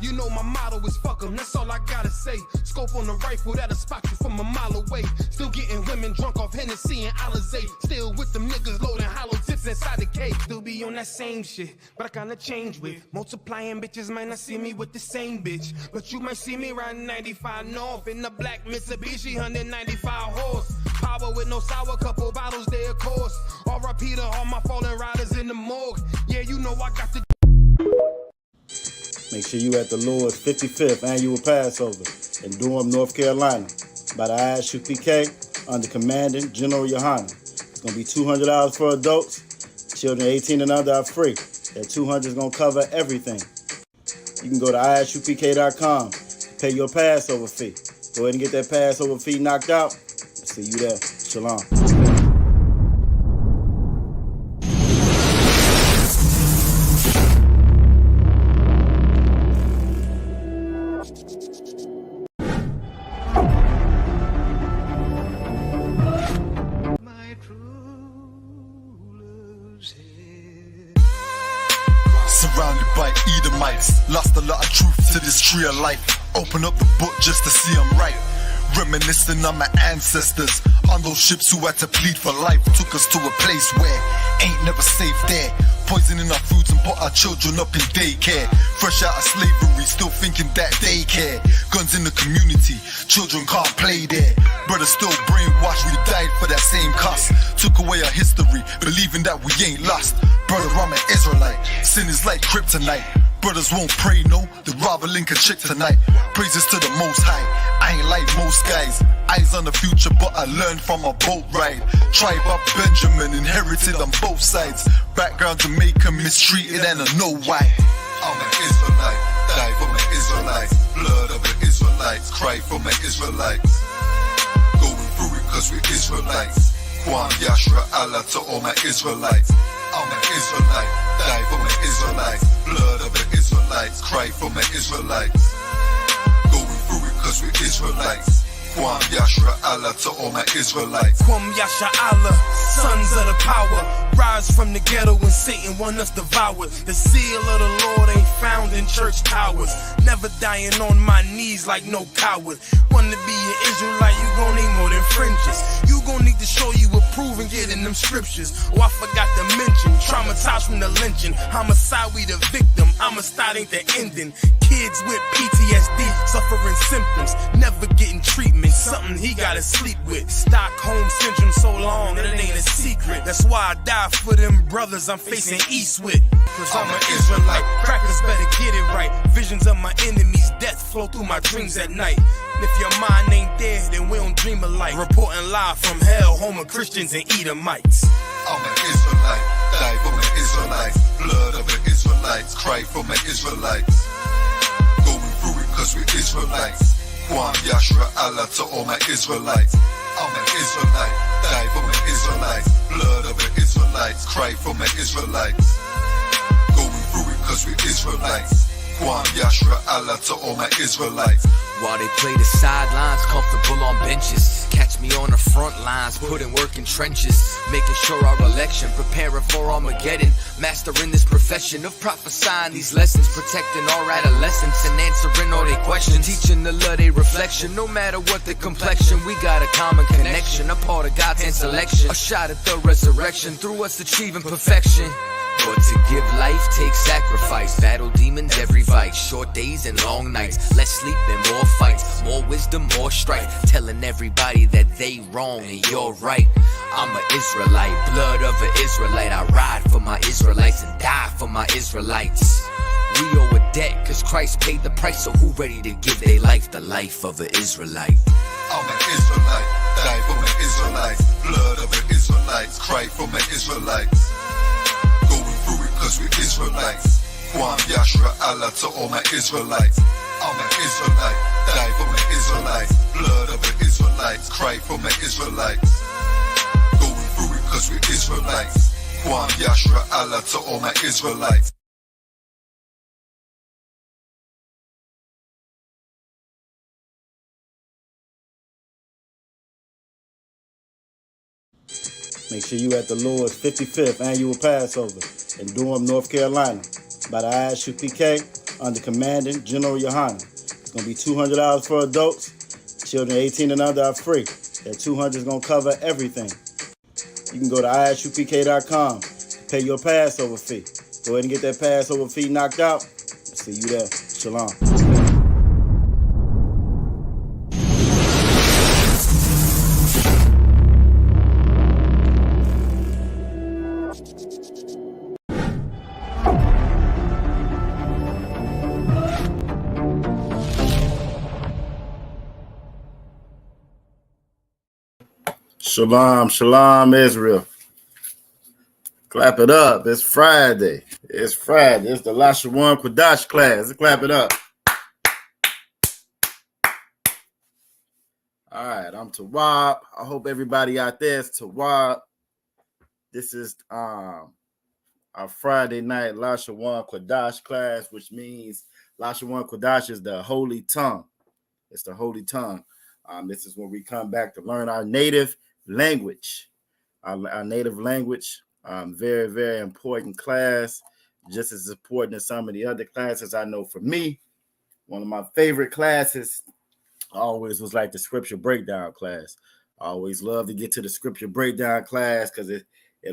You know my motto is fuck 'em, that's all I gotta say. Scope on the rifle that'll spot you from a mile away. Still getting women drunk off Hennessy and Alizé. Still with them niggas loading hollow tips inside the cave. Still be on that same shit, but I kinda change with multiplying bitches. Might not see me with the same bitch, but you might see me riding 95 North in the black Mitsubishi 195 horse. Power with no sour, couple bottles there, of course. R.I.P. to all my fallen riders in the morgue. Yeah, you know I got the. Make sure you at the Lord's 55th annual Passover in Durham, North Carolina by the ISUPK under Commandant General Yohana. It's going to be $200 for adults. Children 18 and under are free. That $200 is going to cover everything. You can go to ISUPK.com, pay your Passover fee. Go ahead and get that Passover fee knocked out. See you there. Shalom. Surrounded by Edomites, lost a lot of truth to this tree of life. Open up the book just to see I'm right. Reminiscing on my ancestors, on those ships who had to plead for life. Took us to a place where ain't never safe there. Poisoning our foods and put our children up in daycare. Fresh out of slavery, still thinking that they care. Guns in the community, children can't play there. Brothers still brainwashed, we died for that same cost. Took away our history, believing that we ain't lost. Brother, I'm an Israelite, sin is like kryptonite. Brothers won't pray, no, they'd rather link a chick tonight. Praises to the Most High, I ain't like most guys. Eyes on the future, but I learned from a boat ride. Tribe of Benjamin, inherited on both sides. Background Jamaica, mistreated and I know why. I'm an Israelite, die for my Israelites. Blood of the Israelites, cry for my Israelites. Going through it cause we're Israelites. Kwam Yashra Allah to all my Israelites. I'm an Israelite, die for my Israelites. Blood of the Israelites, cry for my Israelites. Going through it cause we're Israelites. Kwam Yashra Allah to all my Israelites. Kwam Yasha Allah, sons of the power. Rise from the ghetto when Satan want us devoured. The seal of the Lord ain't found in church towers. Never dying on my knees like no coward. Wanna be an Israelite, you gon' need more than fringes. You gon' need to show you approve and get in them scriptures. Oh, I forgot to mention, traumatized from the lynching. Homicide, we the victim, homicide ain't the ending. Kids with PTSD, suffering symptoms, never getting treatment. Something he gotta sleep with. Stockholm syndrome so long that it ain't a secret. That's why I die for them brothers I'm facing east with. Cause I'm an Israelite, crackers better get it right. Visions of my enemies, death flow through my dreams at night. And if your mind ain't there, then we don't dream alike. Reporting live from hell, home of Christians and Edomites. I'm an Israelite, die for my Israelites. Blood of the Israelites, cry for my Israelites. Going through it cause we're Israelites. Kwam Yashra Allah to all my Israelites. I'm an Israelite, die for my Israelites. Blood of the Israelites, cry for my Israelites. Going through it cause we're Israelites. Kwam Yashra Allah to all my Israelites. While they play the sidelines, comfortable on benches. Catch me on the front lines, putting work in trenches. Making sure our election, preparing for Armageddon. Mastering this profession of prophesying these lessons. Protecting our adolescents and answering all their questions. Teaching the love, their reflection. No matter what the complexion, we got a common connection. A part of God's hand selection. A shot at the resurrection, through us achieving perfection. But to give life takes sacrifice. Battle demons every vice. Short days and long nights. Less sleep and more fights. More wisdom, more strife. Telling everybody that they wrong and you're right. I'm an Israelite, blood of an Israelite. I ride for my Israelites and die for my Israelites. We owe a debt cause Christ paid the price. So who ready to give their life the life of an Israelite? I'm an Israelite, die for my Israelites. Blood of the Israelites, cry for my Israelites. Going through it cause we're Israelites. Kwam Yashra Allah to all my Israelites. I'm an Israelite, die for my Israelites. Blood of the Israelites, cry for my Israelites. Going through it cause we're Israelites. Kwam Yashra Allah to all my Israelites. Make sure you at the Lord's 55th annual Passover in Durham, North Carolina by the ISUPK under Commanding General Yohana. It's going to be $200 for adults. Children 18 and under are free. That $200 is going to cover everything. You can go to ISUPK.com to pay your Passover fee. Go ahead and get that Passover fee knocked out. I'll see you there. Shalom. Shalom, shalom, Israel. Clap it up. It's Friday. It's Friday. It's the Lashawan Qadash class. Let's clap it up. All right, I'm Tawab. I hope everybody out there is Tawab. This is our Friday night Lashawan Qadash class, which means Lashawan Qadash is the holy tongue. It's the holy tongue. This is when we come back to learn our native language. Our native language. Very, very important class. Just as important as some of the other classes I know. For me, one of my favorite classes always was like the scripture breakdown class. I always love to get to the scripture breakdown class because it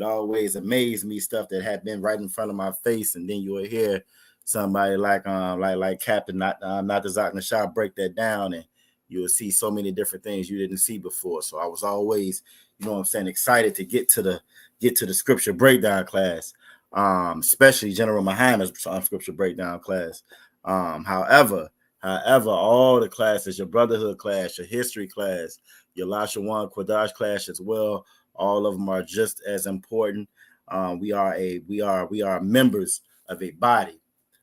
always amazed me, stuff that had been right in front of my face, and then you will hear somebody like Captain Natazak Nashah break that down, and you will see so many different things you didn't see before. So I was always, excited to get to the scripture breakdown class, especially General Muhammad's scripture breakdown class. However, all the classes, your brotherhood class, your history class, your Lashawan Qadash class as well, all of them are just as important. We are members of a body,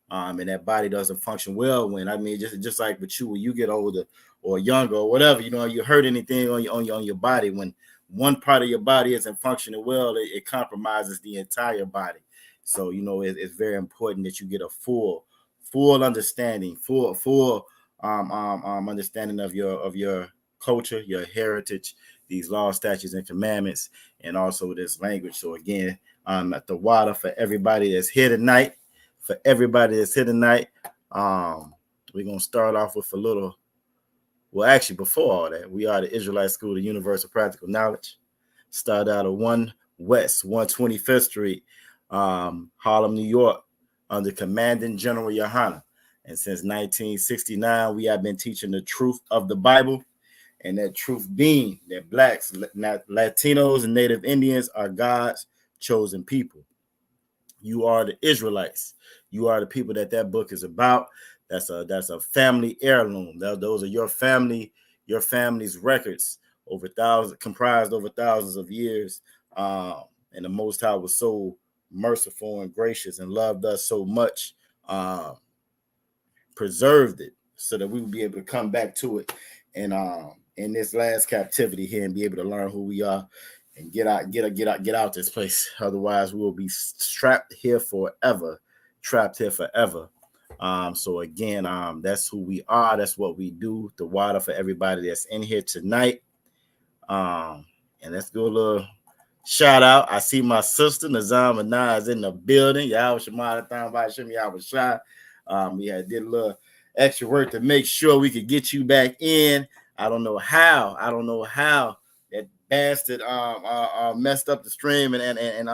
and that body doesn't function well when, just like with you, when you get older or younger or whatever, you hurt anything on your body. When one part of your body isn't functioning well, it compromises the entire body. So it's very important that you get a full understanding, full understanding of your culture, your heritage, these laws, statutes, and commandments, and also this language. So again, at the water for everybody that's here tonight. We're gonna start off with a little. Well, actually, before all that, we are the Israelite School of Universal Practical Knowledge. Started out of 1 West 125th Street, Harlem, New York, under Commanding General Yohana. And since 1969, we have been teaching the truth of the Bible, and that truth being that Blacks, Latinos, and Native Indians are God's chosen people. You are the Israelites. You are the people that book is about. That's a family heirloom. Those are your family's records comprised over thousands of years. And the Most High was so merciful and gracious and loved us so much, preserved it so that we would be able to come back to it and in this last captivity here and be able to learn who we are and get out this place. Otherwise, we will be trapped here forever. So again, that's who we are. That's what we do. The water for everybody that's in here tonight. And let's do a little shout out. I see my sister Nazam Anah is in the building. Yahweh Shema Lathan Ba'Shem Yahweh Shah. We did a little extra work to make sure we could get you back in. I don't know how that bastard messed up the stream and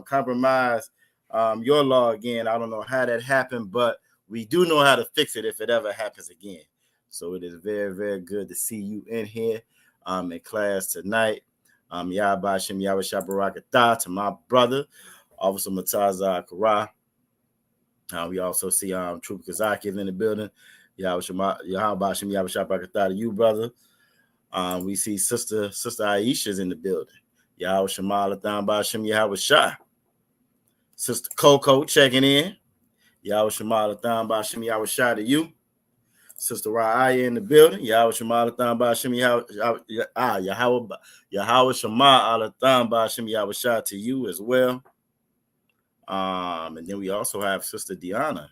compromised your law again. I don't know how that happened, but we do know how to fix it if it ever happens again. So it is very, very good to see you in here in class tonight. Yahweh Shem Yahweh Shabarakatah to my brother, Officer Mataza Kara. We also see Trooper Kazaki in the building. Yahweh Shem Yahweh Shabarakatah to you, brother. We see Sister Aisha's in the building. Yahweh Shema Lathan Ba'Shem Yahweh Shah. Sister Coco checking in. Yahweh Shema Lathan Ba'Shem Yahweh Shah to you. Sister Ra'aya in the building. Yahweh Shema Lathan Ba'Shem Yahweh Shema Lathan Ba'Shem Yahweh Shah to you as well. And then we also have Sister Deanna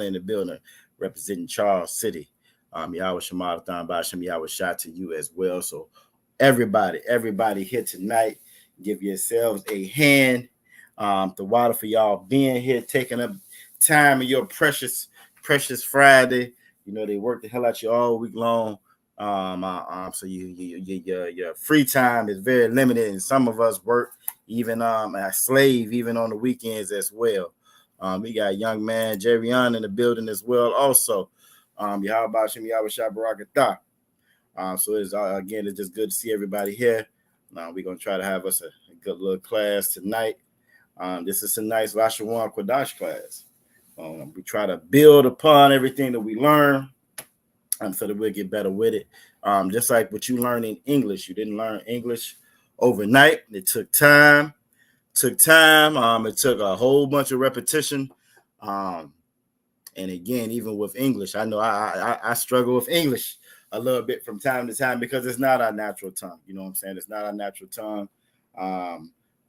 in the building, representing Charles City. Yahweh Shema Lathan Ba'Shem Yahweh Shah to you as well. So everybody here tonight, give yourselves a hand. The water for y'all being here, taking up time in your precious Precious Friday. You know, they work the hell out you all week long. So your free time is very limited, and some of us work even a slave even on the weekends as well. We got a young man Jerryon in the building as well. Also, Yahweh Shem Yahweh Shah Barakatah. So it's again, it's just good to see everybody here. We're gonna try to have us a good little class tonight. This is a nice Lashawan Qadash class. We try to build upon everything that we learn, so that we'll get better with it. Just like what you learn in English, you didn't learn English overnight. It took time. It took a whole bunch of repetition. And again, even with English, I know I struggle with English a little bit from time to time because it's not our natural tongue. You know what I'm saying? It's not our natural tongue.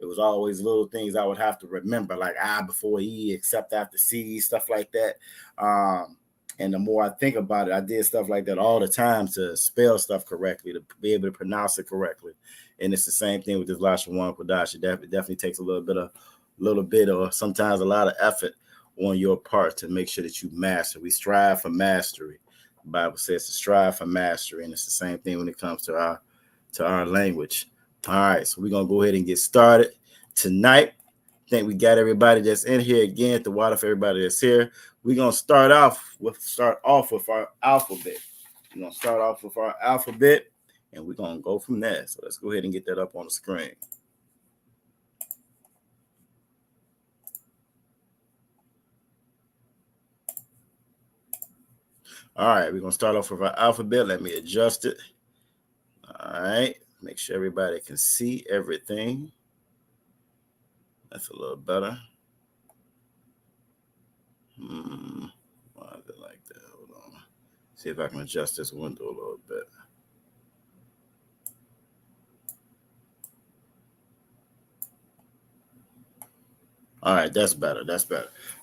It was always little things I would have to remember, like I before E, except after C, stuff like that. And the more I think about it, I did stuff like that all the time to spell stuff correctly, to be able to pronounce it correctly. And it's the same thing with this Lashawan Qadash. It definitely takes a little bit, or sometimes a lot of effort on your part to make sure that you master. We strive for mastery. The Bible says to strive for mastery, and it's the same thing when it comes to our language. All right, so we're gonna go ahead and get started tonight. I think we got everybody that's in here again. The water for everybody that's here. We're gonna start off with our alphabet. We're gonna start off with our alphabet, and we're gonna go from there. So let's go ahead and get that up on the screen. All right, we're gonna start off with our alphabet. Let me adjust it. All right, make sure everybody can see everything. That's a little better. Why is it like that? Hold on. See if I can adjust this window a little bit. All right, that's better.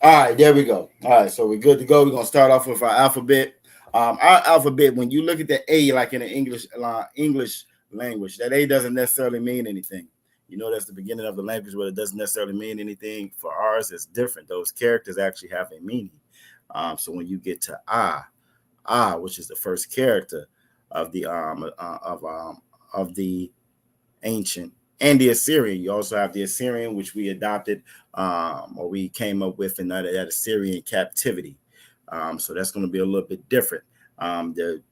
All right, there we go. All right, so we're good to go. We're gonna start off with our alphabet. Our alphabet, when you look at the A, like in the English language, that A doesn't necessarily mean anything. You know, that's the beginning of the language, but it doesn't necessarily mean anything. For ours, it's different. Those characters actually have a meaning. So when you get to Ah, which is the first character of the ancient and the Assyrian, you also have the Assyrian, which we adopted or we came up with in that Assyrian captivity. So that's going to be a little bit different. The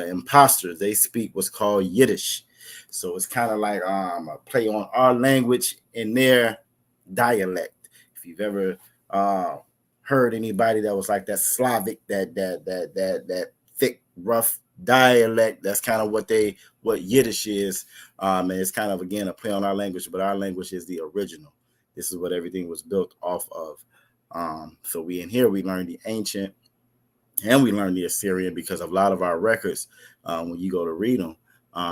imposters, they speak what's called Yiddish. So it's kind of like a play on our language in their dialect. If you've ever heard anybody that was like that Slavic, that thick, rough dialect, that's kind of what Yiddish is. And it's kind of, again, a play on our language, but our language is the original. This is what everything was built off of. So we learned the ancient and we learned the Assyrian, because of a lot of our records, when you go to read them,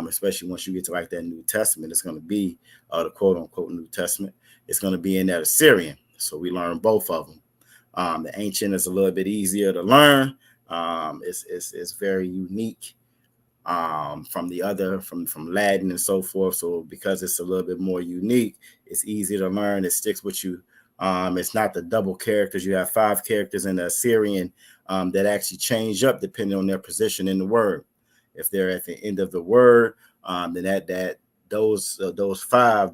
especially once you get to like that New Testament, it's going to be the quote unquote New Testament. It's going to be in that Assyrian. So we learned both of them. The ancient is a little bit easier to learn. It's very unique from the other, from Latin and so forth. So because it's a little bit more unique, it's easy to learn. It sticks with you. It's not the double characters. You have 5 characters in the Assyrian that actually change up depending on their position in the word. If they're at the end of the word, then those 5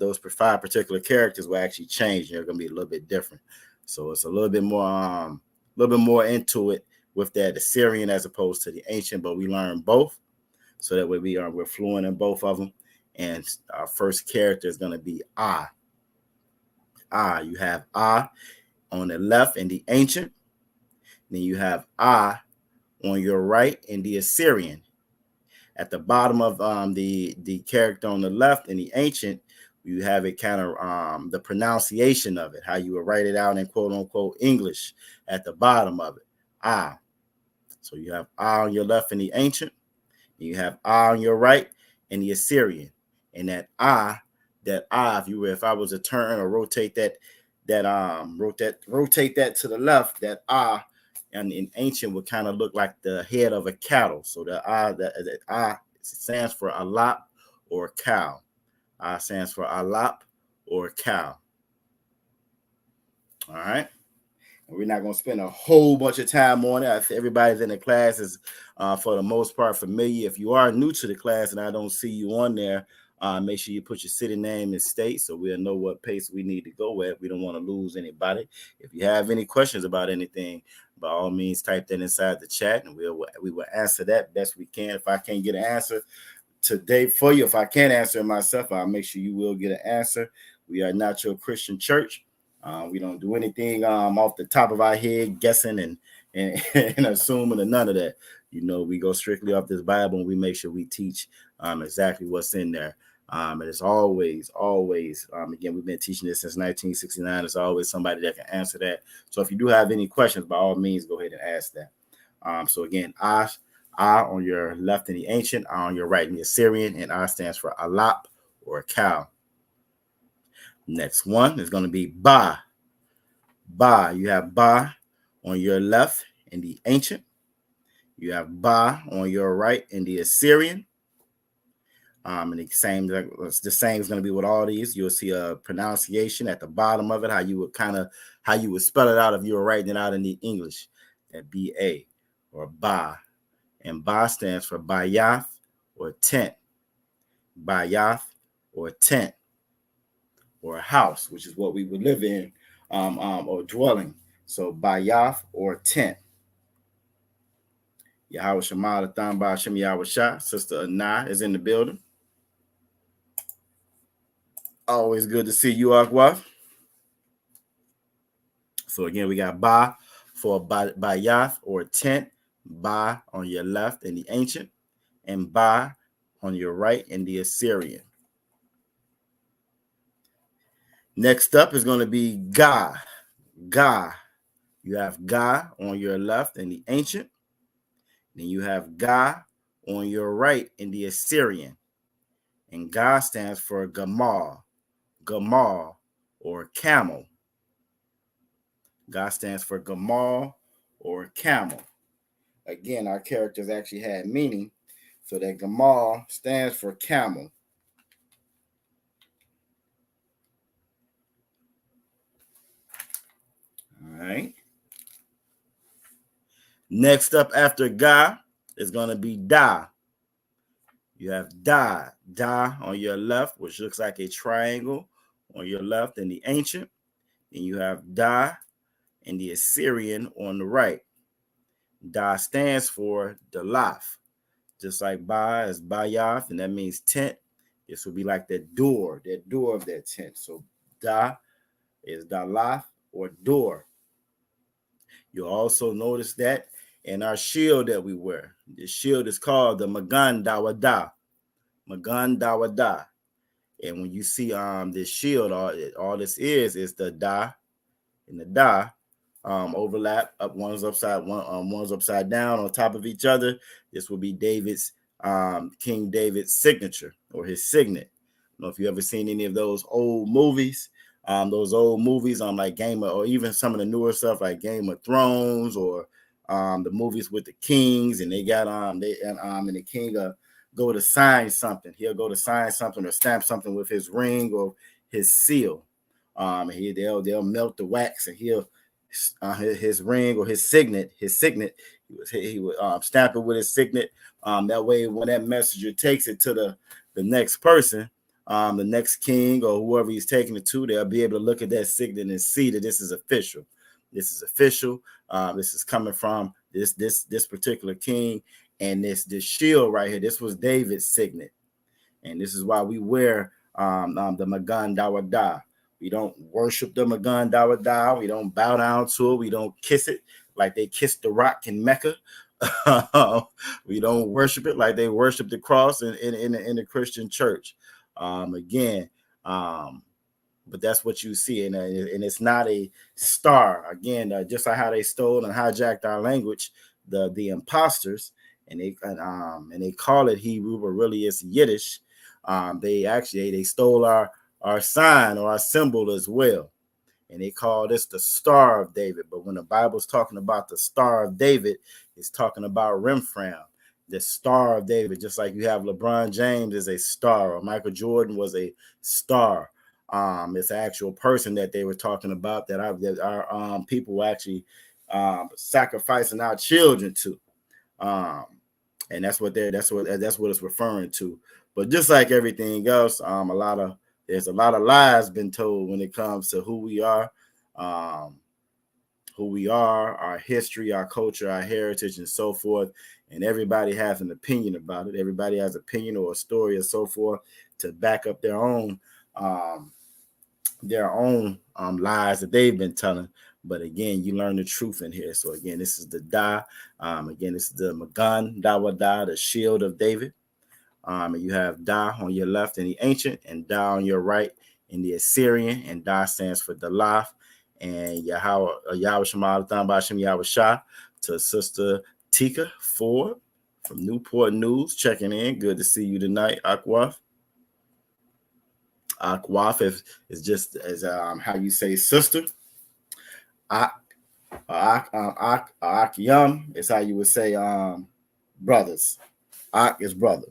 particular characters will actually change. They're going to be a little bit different. So it's a little bit more into it with that Assyrian as opposed to the ancient. But we learn both, so that way we're fluent in both of them. And our first character is going to be Ah. You have Ah on the left in the ancient. Then you have Ah on your right in the Assyrian. At the bottom of the character on the left in the ancient, you have it kind of the pronunciation of it, how you would write it out in quote unquote English at the bottom of it. Ah. So you have Ah on your left in the ancient. And you have Ah on your right in the Assyrian. And that Ah, if I was to turn or rotate that to the left, that Ah and in ancient would kind of look like the head of a cattle. So the Ah stands for alap or cow. Ah stands for alap or cow. All right. We're not going to spend a whole bunch of time on it. I think everybody's in the class is, for the most part, familiar. If you are new to the class and I don't see you on there, make sure you put your city name and state so we'll know what pace we need to go at. We don't want to lose anybody. If you have any questions about anything, by all means, type that inside the chat and we will answer that best we can. If I can't get an answer today for you, if I can't answer it myself, I'll make sure you will get an answer. We are not your Christian church. We don't do anything off the top of our head, guessing and assuming or none of that. You know, we go strictly off this Bible and we make sure we teach exactly what's in there. And it's always, again, we've been teaching this since 1969. There's always somebody that can answer that. So if you do have any questions, by all means, go ahead and ask that. So again, I on your left in the ancient, I on your right in the Assyrian, and I stands for Alap or cow. Next one is going to be Ba. Ba. You have Ba on your left in the ancient. You have Ba on your right in the Assyrian. And the same is going to be with all these. You'll see a pronunciation at the bottom of it, how you would spell it out if you were writing it out in the English. That B-A or Ba. And Ba stands for Bayath or tent. Bayath or tent. Or a house, which is what we would live in, or dwelling. So Bayath or tent. Yahweh Shema Lathan Ba Hashem Yahweh Shah. Sister Anah is in the building. Always good to see you, Akwa. So again, we got Ba for Bayath or tent. Ba on your left in the ancient, and Ba on your right in the Assyrian. Next up is going to be Ga. Ga. You have Ga on your left in the ancient. Then you have Ga on your right in the Assyrian. And Ga stands for Gamal. Gamal or camel. Ga stands for Gamal or camel. Again, our characters actually had meaning. So that Gamal stands for camel. All right. Next up after Ga is going to be Da. You have Da. Da on your left, which looks like a triangle on your left in the ancient. And you have Da in the Assyrian on the right. Da stands for Dalaf. Just like Ba is Bayath, and that means tent. This would be like that door of that tent. So Da is Dalaf or door. You'll also notice that in our shield that we wear. The shield is called the Magan Dawada. Magan Dawada. And when you see this shield, all this is the Da and the Da overlap. One's upside down on top of each other. This will be David's King David's signature or his signet. I don't know if you ever seen any of those old movies. Like Game of, or even some of the newer stuff like Game of Thrones or the movies with the kings, and they got and the king go to sign something. He'll go to sign something or stamp something with his ring or his seal. They'll melt the wax, and he'll his ring or his signet. He would stamp it with his signet. That way, when that messenger takes it to the next person, the next king or whoever he's taking it to, they'll be able to look at that signet and see that this is official. This is official. This is coming from this particular king, and this shield right here. This was David's signet, and this is why we wear the Magan Dawada. We don't worship the Magan Dawada. We don't bow down to it. We don't kiss it like they kissed the rock in Mecca. We don't worship it like they worship the cross in the Christian church. But that's what you see, and it's not a star. Again, just like how they stole and hijacked our language, the imposters, and they call it Hebrew, but really it's Yiddish. They stole our sign or our symbol as well, and they call this the Star of David. But when the Bible's talking about the Star of David, it's talking about Remfram, the Star of David. Just like you have LeBron James as a star, or Michael Jordan was a star. It's an actual person that they were talking about that our people were actually sacrificing our children to. And that's what it's referring to. But just like everything else, there's a lot of lies been told when it comes to who we are, our history, our culture, our heritage, and so forth. And everybody has an opinion about it. Everybody has an opinion or a story or so forth to back up their own lies that they've been telling. But again, you learn the truth in here. So again, this is the Da. Again, this is the Magan Dawada, the shield of David. And you have Da on your left in the ancient, and Da on your right in the Assyrian. And Da stands for Dalaf. And Yahweh Shema Bashim Yahweh Shah to Sister Tika Ford from Newport News checking in. Good to see you tonight, Akwaf. Akwaf is just as how you say sister. Akyam is how you would say brothers. Ak is brother.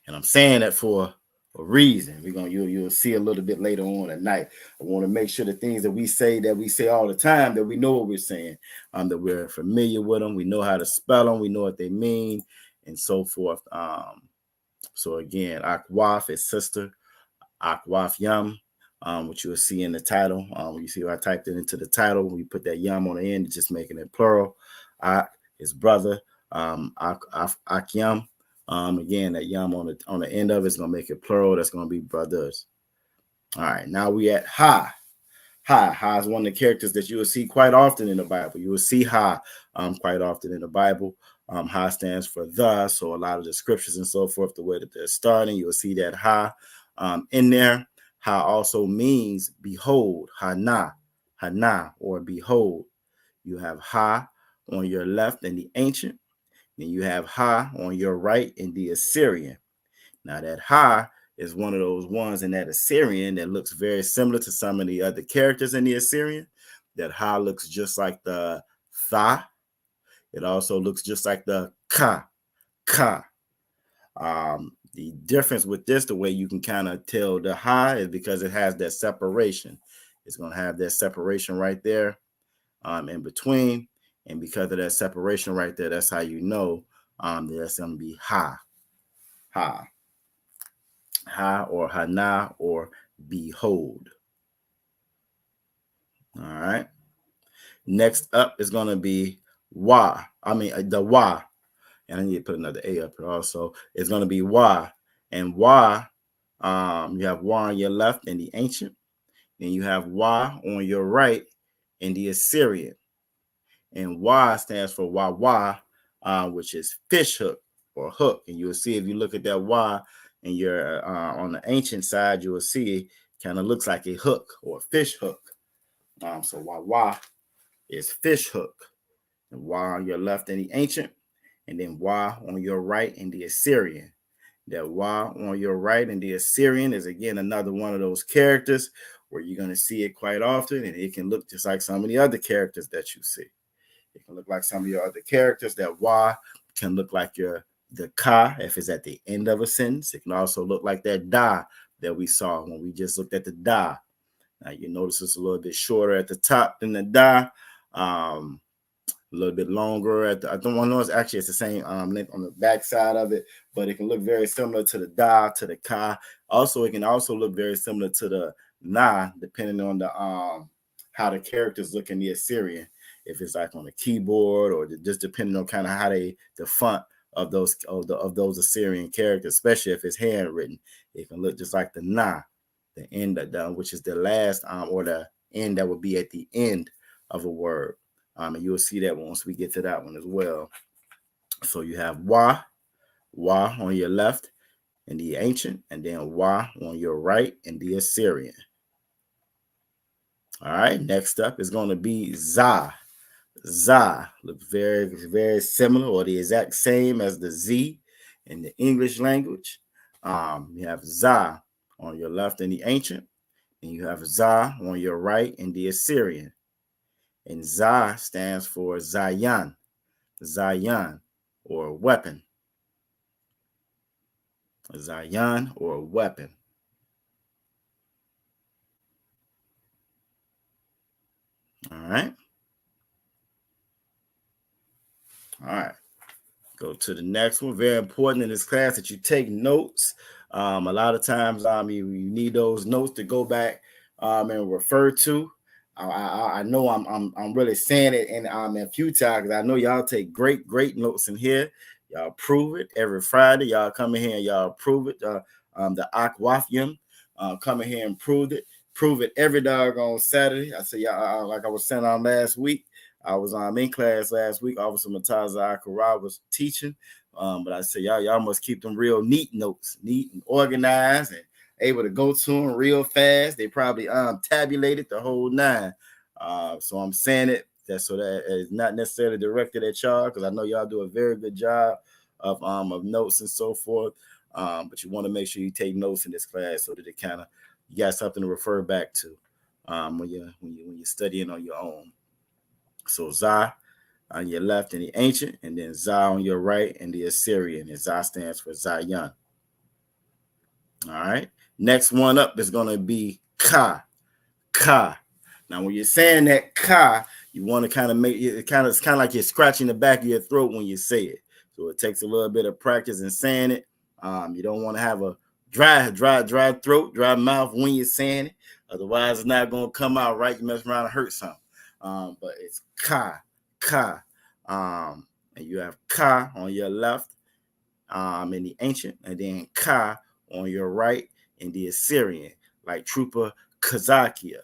And I'm saying that for a reason. You'll see a little bit later on at night. I want to make sure the things that we say all the time, that we know what we're saying, that we're familiar with them, we know how to spell them, we know what they mean, and so forth. So again, Akwaf is sister, Akwaf Yam, which you'll see in the title. You see I typed it into the title. We put that Yam on the end, just making it plural. Ak is brother, Akyam. Again, that Yam on the end of it's gonna make it plural. That's gonna be brothers. All right, now we at Ha. Ha is one of the characters that you will see quite often in the Bible. You will see Ha quite often in the Bible. Ha stands for the, so a lot of the scriptures and so forth, the way that they're starting, you will see that Ha in there. Ha also means behold, Hana, or behold. You have Ha on your left in the ancient, and you have Ha on your right in the Assyrian. Now that Ha is one of those ones in that Assyrian that looks very similar to some of the other characters in the Assyrian. That Ha looks just like the Tha. It also looks just like the Ka. The difference with this, the way you can kind of tell the Ha is because it has that separation. It's going to have that separation right there in between. And because of that separation right there, that's how you know that that's going to be Ha or Hana or behold. All right. Next up is going to be Wa. The Wa. And I need to put another A up here also. It's going to be Wa. And Wa, you have Wa on your left in the ancient. And you have Wa on your right in the Assyrian. And Wa stands for Wa, which is fish hook or hook. And you'll see if you look at that Wa and you're on the ancient side, you will see it kind of looks like a hook or a fish hook. So Wa is fish hook. And Wa on your left in the ancient, and then Wa on your right in the Assyrian. That Wa on your right in the Assyrian is again another one of those characters where you're going to see it quite often, and it can look just like some of the other characters that you see. It can look like some of your other characters. That Wa can look like the Ka if it's at the end of a sentence. It can also look like that Da that we saw when we just looked at the Da. Now you notice it's a little bit shorter at the top than the Da. A little bit longer at the, I don't know, it's the same length on the back side of it, but it can look very similar to the Da, to the Ka. Also, it can also look very similar to the Na, depending on the how the characters look in the Assyrian. If it's like on the keyboard, or just depending on kind of how the font of those Assyrian characters, especially if it's handwritten, it can look just like the Na, the end of which is the last or the end that would be at the end of a word. And you'll see that once we get to that one as well. So you have Wa on your left in the ancient, and then Wa on your right in the Assyrian. All right, next up is going to be Za. Za looks very, very similar or the exact same as the Z in the English language. You have Za on your left in the ancient, and you have Za on your right in the Assyrian. And Za stands for Zion, or weapon. All right, next up is going to be Za. A Zion or a weapon. All right. All right. Go to the next one. Very important in this class that you take notes. A lot of times, you need those notes to go back and refer to. I know I'm really saying it in futile because I know y'all take great notes in here. Y'all prove it every Friday. Y'all come in here and y'all prove it. The Akwafium come in here and prove it. Prove it every doggone Saturday. I say y'all like I was saying on last week. I was in class last week. Officer Mataza Akara was teaching, but I said y'all must keep them real neat notes, neat and organized, and able to go to them real fast. They probably tabulated the whole nine. So I'm saying it so that it's not necessarily directed at y'all because I know y'all do a very good job of notes and so forth. But you want to make sure you take notes in this class so that it kind of you got something to refer back to when you're studying on your own. So Zah on your left in the ancient, and then Zah on your right in the Assyrian. And Zah stands for Zion. All right. Next one up is going to be Ka. Ka. Now, when you're saying that Ka, you want to kind of make it it's kind of like you're scratching the back of your throat when you say it. So it takes a little bit of practice in saying it. You don't want to have a dry throat, dry mouth when you're saying it. Otherwise, it's not going to come out right. You mess around and hurt something. But it's Ka. And you have Ka on your left in the ancient, and then Ka on your right in the Assyrian, like Trooper Kazakia.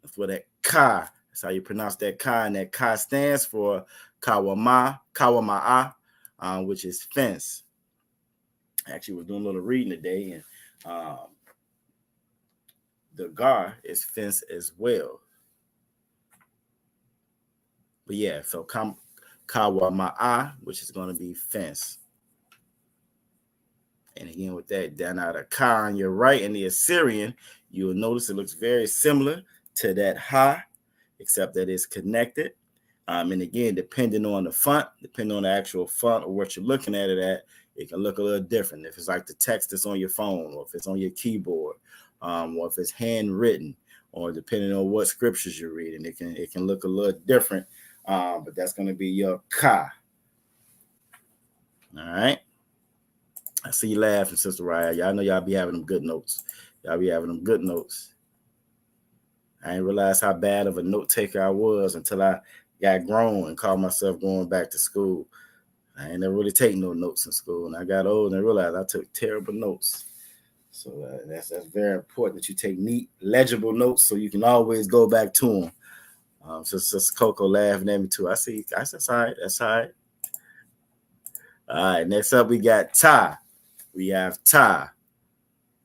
That's what that Ka, that's how you pronounce that Ka, and that Ka stands for Kawama'a, which is fence. Actually, we're doing a little reading today, and the Gar is fence as well. But yeah, so Kawama'a, which is going to be fence. And again, with that, down out of Ka on your right in the Assyrian, you'll notice it looks very similar to that Ha, except that it's connected. And again, depending on the font, depending on the actual font or what you're looking at it at, it can look a little different. If it's like the text that's on your phone, or if it's on your keyboard, or if it's handwritten, or depending on what scriptures you're reading, it can look a little different. But that's going to be your Ka. All right. I see you laughing, Sister Raya. Y'all know y'all be having them good notes. Y'all be having them good notes. I didn't realize how bad of a note taker I was until I got grown and called myself going back to school. I ain't never really taken no notes in school. And I got old and I realized I took terrible notes. So that's very important that you take neat, legible notes so you can always go back to them. So Sister Coco laughing at me too. I see. That's all right. That's all right. All right. Next up, we got Ta. We have Ta.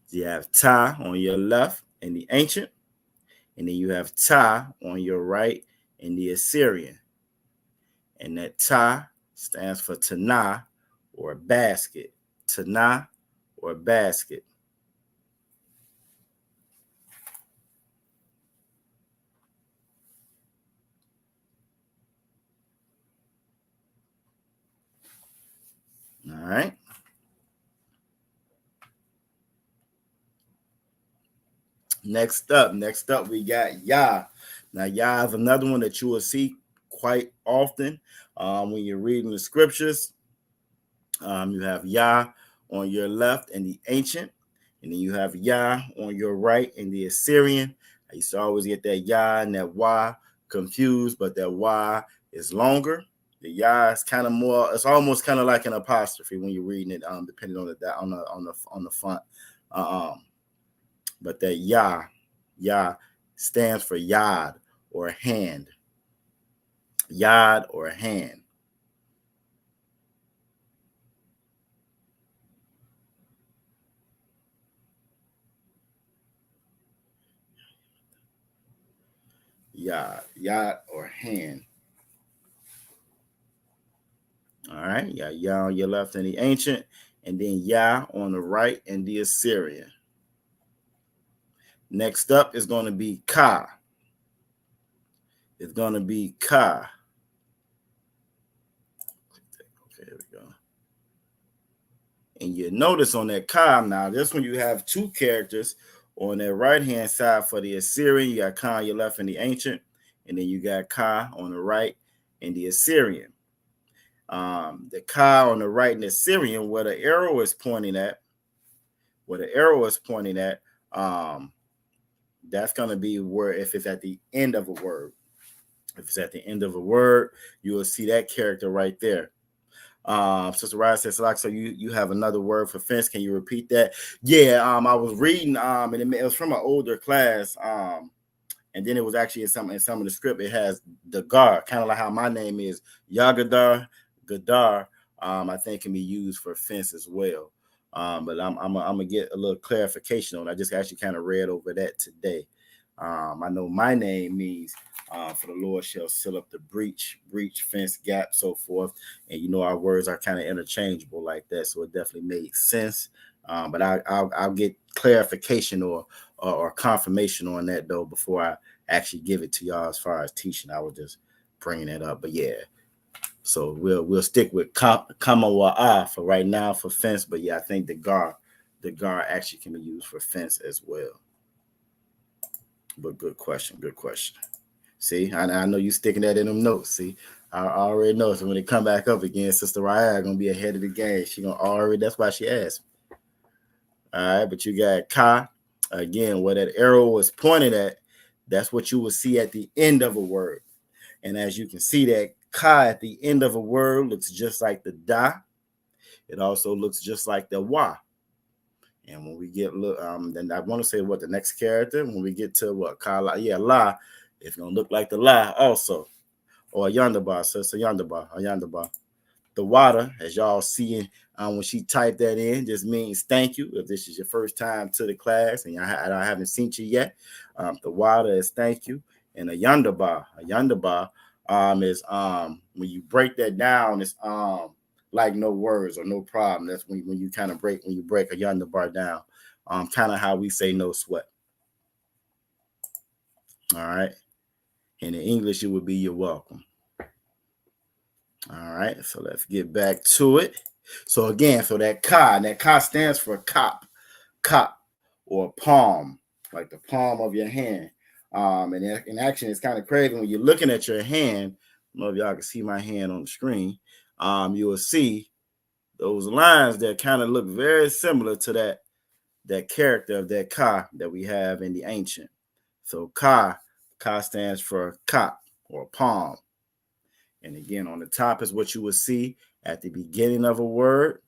You have Ta on your left in the ancient, and then you have Ta on your right in the Assyrian. And that Ta stands for Tanah or basket. Tanah or basket. All right. Next up, we got Yah. Now, Yah is another one that you will see quite often when you're reading the scriptures. You have Yah on your left in the ancient, and then you have Yah on your right in the Assyrian. I used to always get that Yah and that Wah confused, but that Wah is longer. The Yah is kind of more. It's almost kind of like an apostrophe when you're reading it, depending on the font. But that Yah stands for Yad or hand. Yad or hand. Yad or hand. All right, you got Yah on your left in the ancient, and then Yah on the right in the Assyrian. Next up is going to be Ka. It's going to be Ka. Okay, here we go. And you notice on that Ka, now this one you have two characters on that right-hand side for the Assyrian. You got Ka on your left in the ancient, and then you got Ka on the right in the Assyrian. The Ka on the right in the Assyrian, where the arrow is pointing at, that's going to be where, if it's at the end of a word. If it's at the end of a word, you will see that character right there. Sister Ryan says, so you have another word for fence. Can you repeat that? Yeah, I was reading, and it was from an older class, and then it was actually in some of the script. It has the gar, kind of like how my name is Yagadar, Gadar. I think can be used for fence as well. But I'm gonna get a little clarification on it. I just actually kind of read over that today. I know my name means for the Lord shall seal up the breach, fence, gap, so forth. And you know our words are kind of interchangeable like that, so it definitely made sense. But I'll get clarification or confirmation on that though before I actually give it to y'all as far as teaching. I was just bringing it up, but yeah. So we'll stick with Kamawa'a for right now for fence, but yeah, I think the gar actually can be used for fence as well. But good question. See, I know you sticking that in them notes. See, I already know. So when they come back up again, Sister Raya gonna be ahead of the game. She gonna already. That's why she asked. All right, but you got Ka again, where that arrow was pointed at. That's what you will see at the end of a word. And as you can see, that Ka at the end of a word looks just like the Da. It also looks just like the Wa. And when we get then I want to say what the next character. When we get to what Ka, La, it's gonna look like the La also, or Yandabar. So it's a Yandabar. The water, as y'all seeing, when she typed that in, just means thank you. If this is your first time to the class and I haven't seen you yet, the water is thank you. And a Yandabar is when you break that down, it's like no words or no problem. That's when you kind of break a Yandabar down, kind of how we say no sweat. All right. And in English, it would be you're welcome. All right, so let's get back to it. So again, so that Ka stands for cop, or palm, like the palm of your hand. And in action, it's kind of crazy when you're looking at your hand. I don't know if y'all can see my hand on the screen. You will see those lines that kind of look very similar to that character of that Ka that we have in the ancient. So Ka stands for cop or palm. And again, on the top is what you will see at the beginning of a word,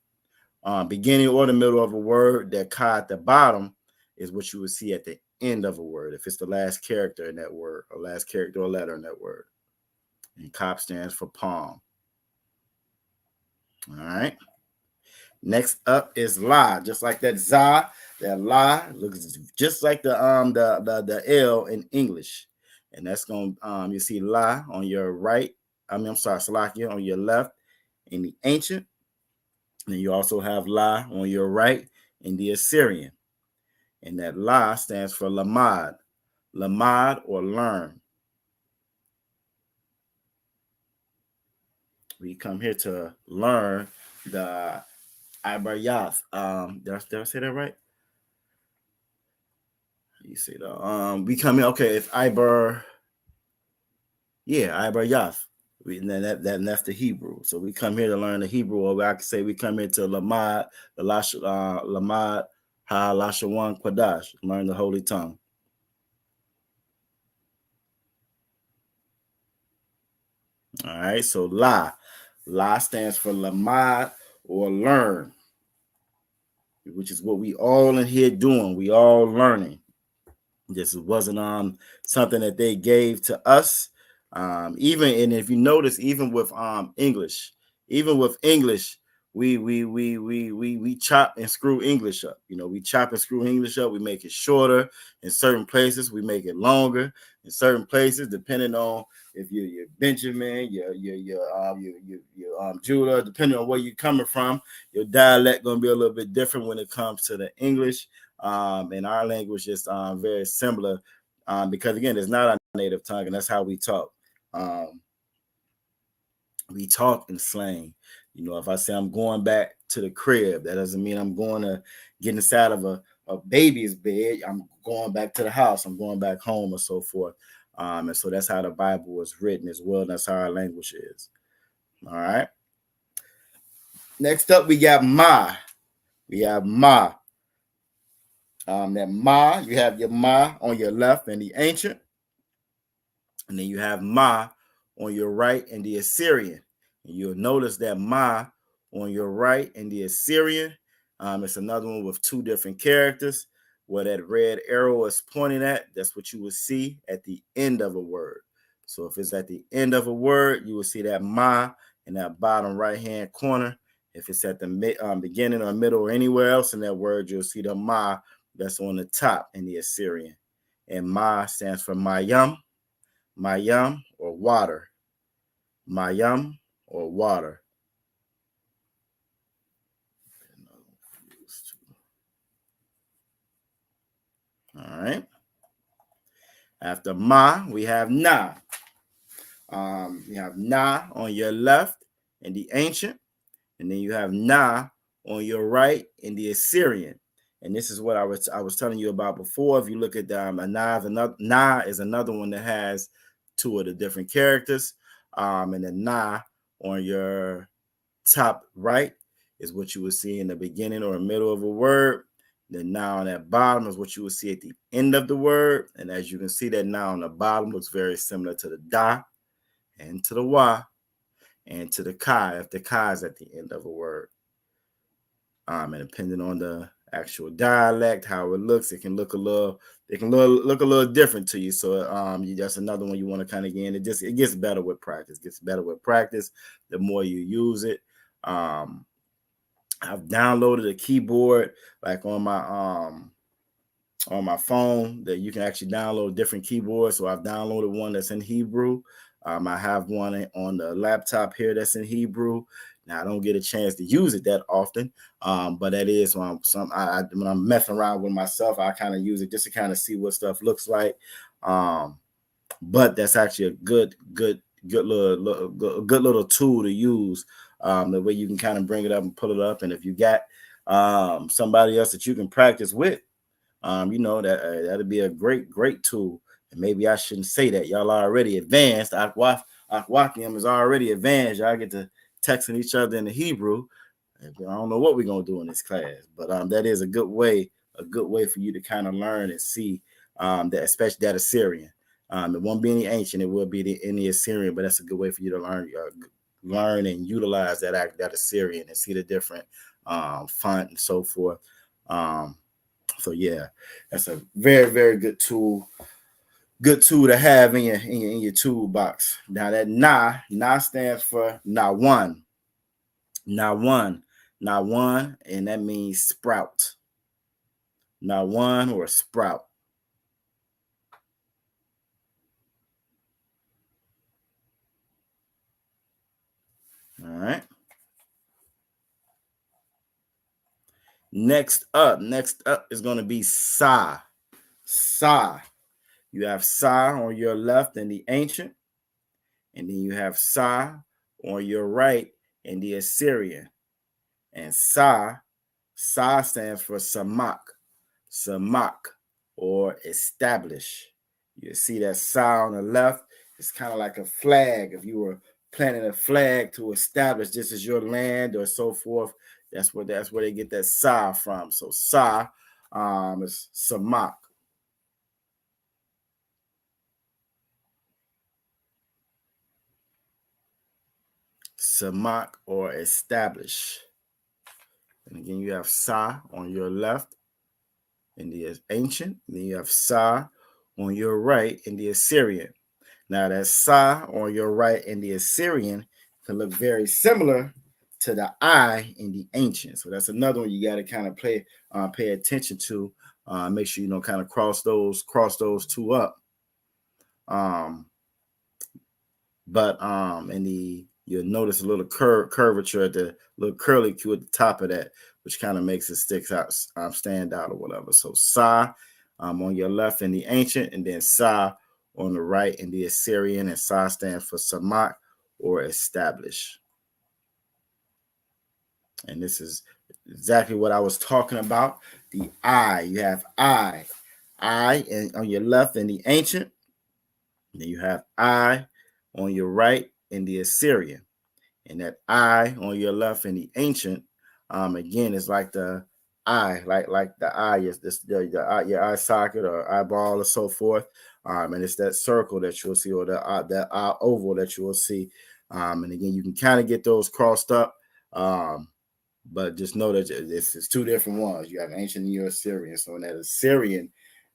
beginning or the middle of a word. That Ka at the bottom is what you will see at the end of a word, if it's the last character in that word, or last character or letter in that word. And Ka stands for palm. All right. Next up is La, just like that Za. That La looks just like the L in English, and that's gonna you see La on your right. Salakia on your left in the ancient. And you also have La on your right in the Assyrian. And that La stands for Lamad. Lamad or learn. We come here to learn the Ibaryath. Did I say that right? You see the we come in, okay, it's Ibaryath. That's the Hebrew. So we come here to learn the Hebrew, or I could say we come here to Lamad, Lamad Ha Lashawan Qadash, learn the holy tongue. All right, so La stands for Lamad or learn, which is what we all in here doing. We all learning. This wasn't something that they gave to us. Even, and if you notice, even with English, we chop and screw English up. You know, we chop and screw English up. We make it shorter in certain places. We make it longer in certain places, depending on if you're Benjamin, you're Judah, depending on where you're coming from. Your dialect gonna be a little bit different when it comes to the English. And our language is very similar because, again, it's not our native tongue, and that's how we talk. We talk in slang. You know, if I say I'm going back to the crib, that doesn't mean I'm going to get inside of a baby's bed. I'm going back to the house. I'm going back home, or so forth. And so that's how the Bible was written as well. That's how our language is. All right. Next up, we got ma. We have ma. That ma, you have your ma on your left in the ancient, and then you have ma on your right in the Assyrian. And you'll notice that ma on your right in the Assyrian, it's another one with two different characters. Where that red arrow is pointing at, that's what you will see at the end of a word. So if it's at the end of a word, you will see that ma in that bottom right-hand corner. If it's at the beginning or middle or anywhere else in that word, you'll see the ma that's on the top in the Assyrian. And ma stands for mayam, mayam or water. Mayam or water. All right. After ma, we have na. You have na on your left in the ancient, and then you have na on your right in the Assyrian. And this is what I was telling you about before. If you look at na is another one that has two of the different characters. And the na on your top right is what you will see in the beginning or middle of a word. The na on that bottom is what you will see at the end of the word. And as you can see, that na on the bottom looks very similar to the da and to the wa and to the kai, if the kai is at the end of a word. And depending on the actual dialect, how it looks, it can look a little different to you. So that's another one you want to kind of get in. It gets better with practice. The more you use it. I've downloaded a keyboard like on my phone that you can actually download different keyboards. So I've downloaded one that's in Hebrew. I have one on the laptop here that's in Hebrew. Now I don't get a chance to use it that often, but that is when I'm messing around with myself, I kind of use it just to kind of see what stuff looks like. But that's actually a good little tool to use. The way you can kind of bring it up and pull it up, and if you got somebody else that you can practice with, that'd be a great tool. And maybe I shouldn't say that. Y'all are already advanced. Akwakim is already advanced. Y'all get to texting each other in the Hebrew. I don't know what we're gonna do in this class, but that is a good way for you to kind of learn and see that, especially that Assyrian. It won't be any ancient, it will be in the Assyrian, but that's a good way for you to learn and utilize that Assyrian and see the different font and so forth. So yeah, that's a very, very good tool. Good tool to have in your toolbox. Now that na stands for nawan, and that means sprout. Nawan or sprout. All right. Next up is going to be sa. Sa. You have sa on your left in the ancient, and then you have sa on your right in the Assyrian. And sa stands for samak, or establish. You see that sa on the left, it's kind of like a flag. If you were planting a flag to establish this is your land or so forth, that's where they get that sa from. So sa is samak. Samak or establish. And again, you have sa on your left in the ancient, and then you have sa on your right in the Assyrian. Now that sa on your right in the Assyrian can look very similar to the I in the ancient. So that's another one you got to kind of pay attention to. Make sure you kind of cross those two up. You'll notice a little curvature at the little curly Q at the top of that, which kind of makes it stand out or whatever. So sa on your left in the ancient, and then sa on the right in the Assyrian, and sa stands for samak or establish. And this is exactly what I was talking about. The I. You have I. I and on your left in the ancient. Then you have I on your right in the Assyrian. And that I on your left in the ancient, again, is like the eye, like the eye is this the eye, your eye socket or eyeball or so forth. And it's that circle that you'll see, or that eye oval that you will see. And again, you can kind of get those crossed up. But just know that it's two different ones. You have ancient and your Assyrian. So in that Assyrian,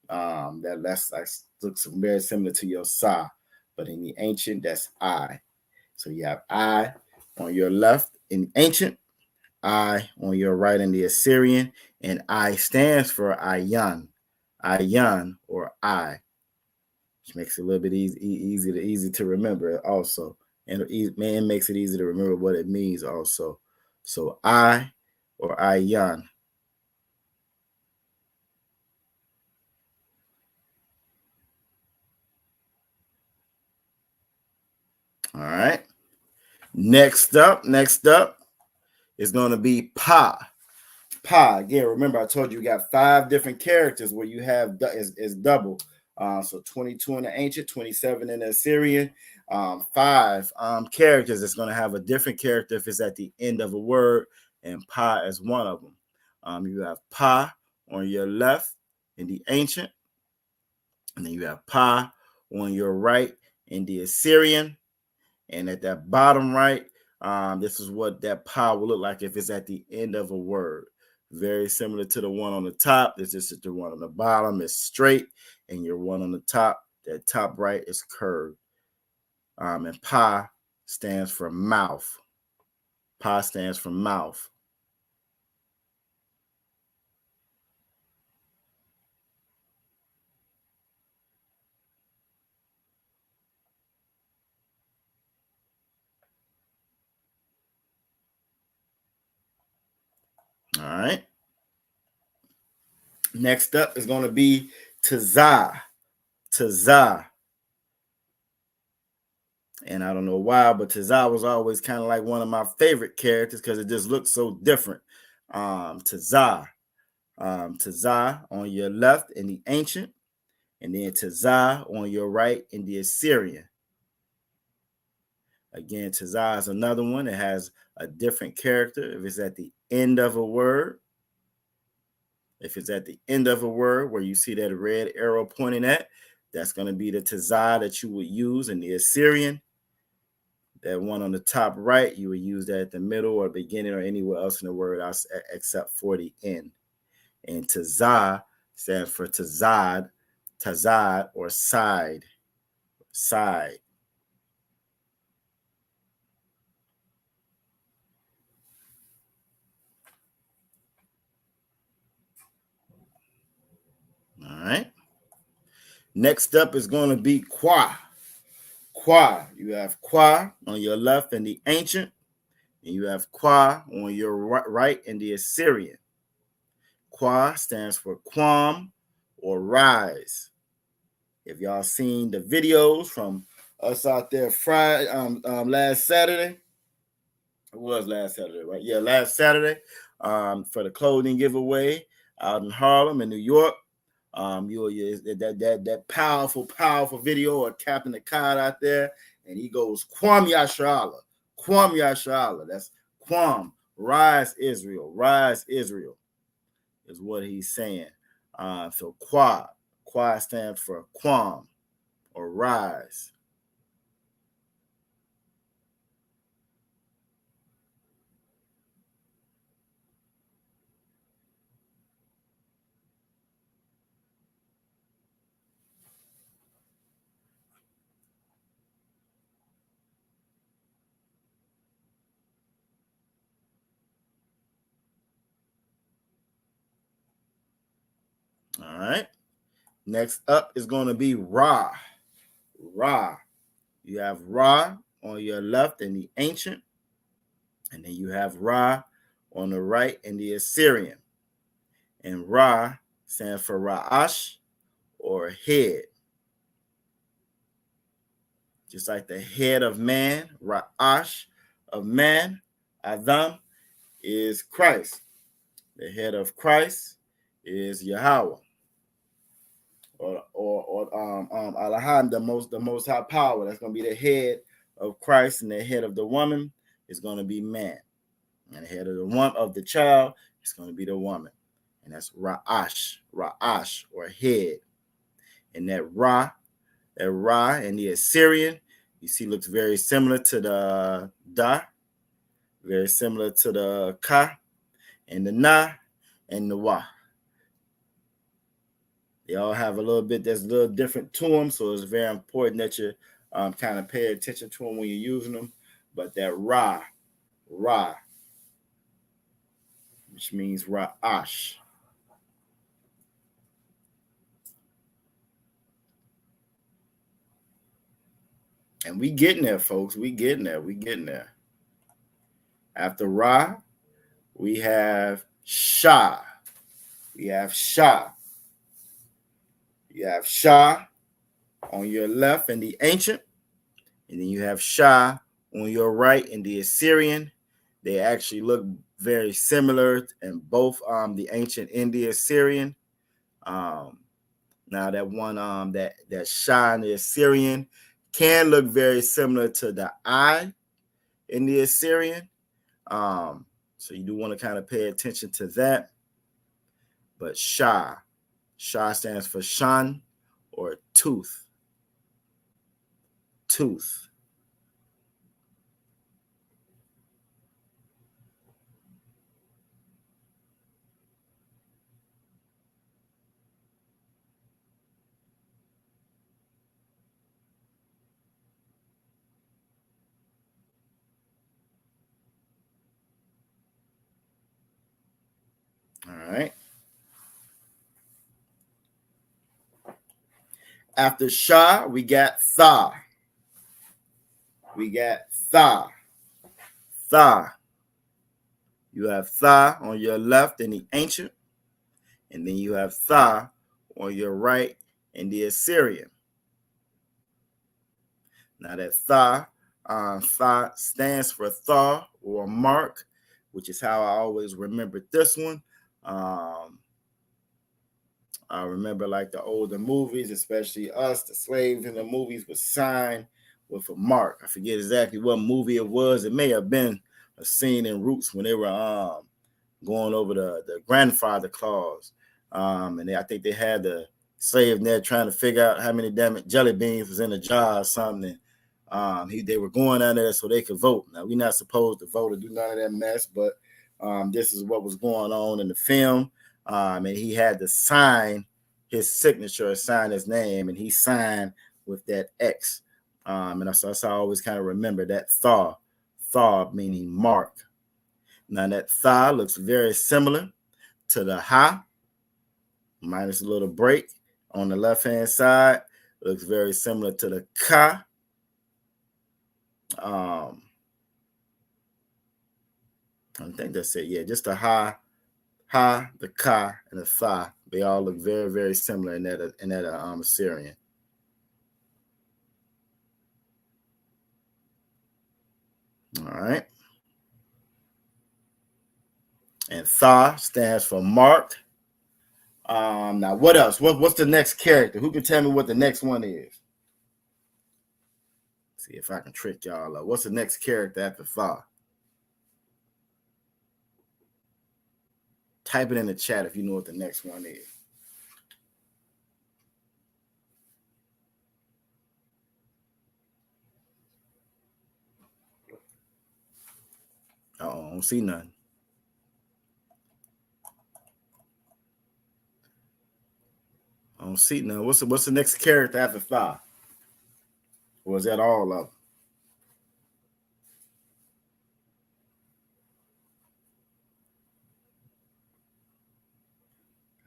that's like looks very similar to your Sa, but in the ancient, that's I. So you have I on your left in ancient, I on your right in the Assyrian, and I stands for Ayan, Ayan or I, which makes it a little bit easy to remember also, and it makes it easy to remember what it means also. So I or Ayan. All right. Next up is going to be Pa. Pa. Again, remember I told you got 5 different characters where you have is double. So 22 in the ancient, 27 in the Assyrian. 5 characters that's going to have a different character if it's at the end of a word, and Pa is one of them. You have Pa on your left in the ancient, and then you have Pa on your right in the Assyrian. And at that bottom right, this is what that Pa will look like if it's at the end of a word. Very similar to the one on the top. This is the one on the bottom is straight, and your one on the top, that top right, is curved. And Pa stands for mouth. Pa stands for mouth. All right. Next up is going to be Tazah. Tazah. And I don't know why, but Tazah was always kind of like one of my favorite characters because it just looks so different. Tazah. Tazah on your left in the ancient, and then Tazah on your right in the Assyrian. Again, Tazah is another one that has a different character if it's at the end of a word. If it's at the end of a word where you see that red arrow pointing at, that's going to be the Tazah that you would use in the Assyrian. That one on the top right, you would use that at the middle or beginning or anywhere else in the word except for the end. And Tazah stands for Tazad, Tazad, or side. Side. All right. Next up is going to be Qua. Qua. You have Qua on your left in the ancient, and you have Qua on your right in the Assyrian. Qua stands for Quam or rise. If y'all seen the videos from us out there Friday, last Saturday, it was last Saturday, right? Yeah, last Saturday, for the clothing giveaway out in Harlem in New York. That powerful video of Captain Akkad out there, and he goes, Kwam Yasharallah, Kwam Yasharallah. That's Kwam, rise Israel, is what he's saying. So Qua stands for Kwam or rise. All right. Next up is going to be Ra. Ra. You have Ra on your left in the ancient, and then you have Ra on the right in the Assyrian. And Ra stands for Ra'ash or head. Just like the head of man, Ra'ash of man, Adam is Christ. The head of Christ is Yahweh, or Alaham, the most high power. That's going to be the head of Christ, and the head of the woman is going to be man, and the head of the child is going to be the woman, and that's Ra'ash, or head. And that Ra in the Assyrian, you see, looks very similar to the Da, very similar to the Ka, and the Na, and the Wa. They all have a little bit that's a little different to them, so it's very important that you kind of pay attention to them when you're using them. But that Ra, which means Ra'ash. And we getting there, folks. We getting there. After Ra, we have Shah. You have Shah on your left in the ancient, and then you have Shah on your right in the Assyrian. They actually look very similar in both the ancient and the Assyrian. Now that one that Shah in the Assyrian can look very similar to the I in the Assyrian. So you do want to kind of pay attention to that. But Shah stands for Shan, or tooth. All right. After Shah, we got Tha. Tha. You have Tha on your left in the ancient, and then you have Tha on your right in the Assyrian. Now that Tha stands for Tha, or mark, which is how I always remembered this one. I remember like the older movies, especially Us, the slaves in the movies would sign with a mark. I forget exactly what movie it was. It may have been a scene in Roots when they were going over the grandfather clause. And I think they had the slave there trying to figure out how many damn jelly beans was in a jar or something. And they were going on there so they could vote. Now, we're not supposed to vote or do none of that mess, but this is what was going on in the film. And he had to sign his signature, sign his name, and he signed with that X. And that's how I always kind of remember that Tha meaning mark. Now that Tha looks very similar to the Ha, minus a little break on the left-hand side. Looks very similar to the Ka. I think that's it. Yeah, just the Ha, the Ka, and the Tha. They all look very, very similar in that Assyrian. All right. And Tha stands for marked. Now, what else? What's the next character? Who can tell me what the next one is? See if I can trick y'all up. What's the next character after Tha? Type it in the chat if you know what the next one is. I don't see nothing. I don't see none. What's the next character after Tha? Or is that all of them?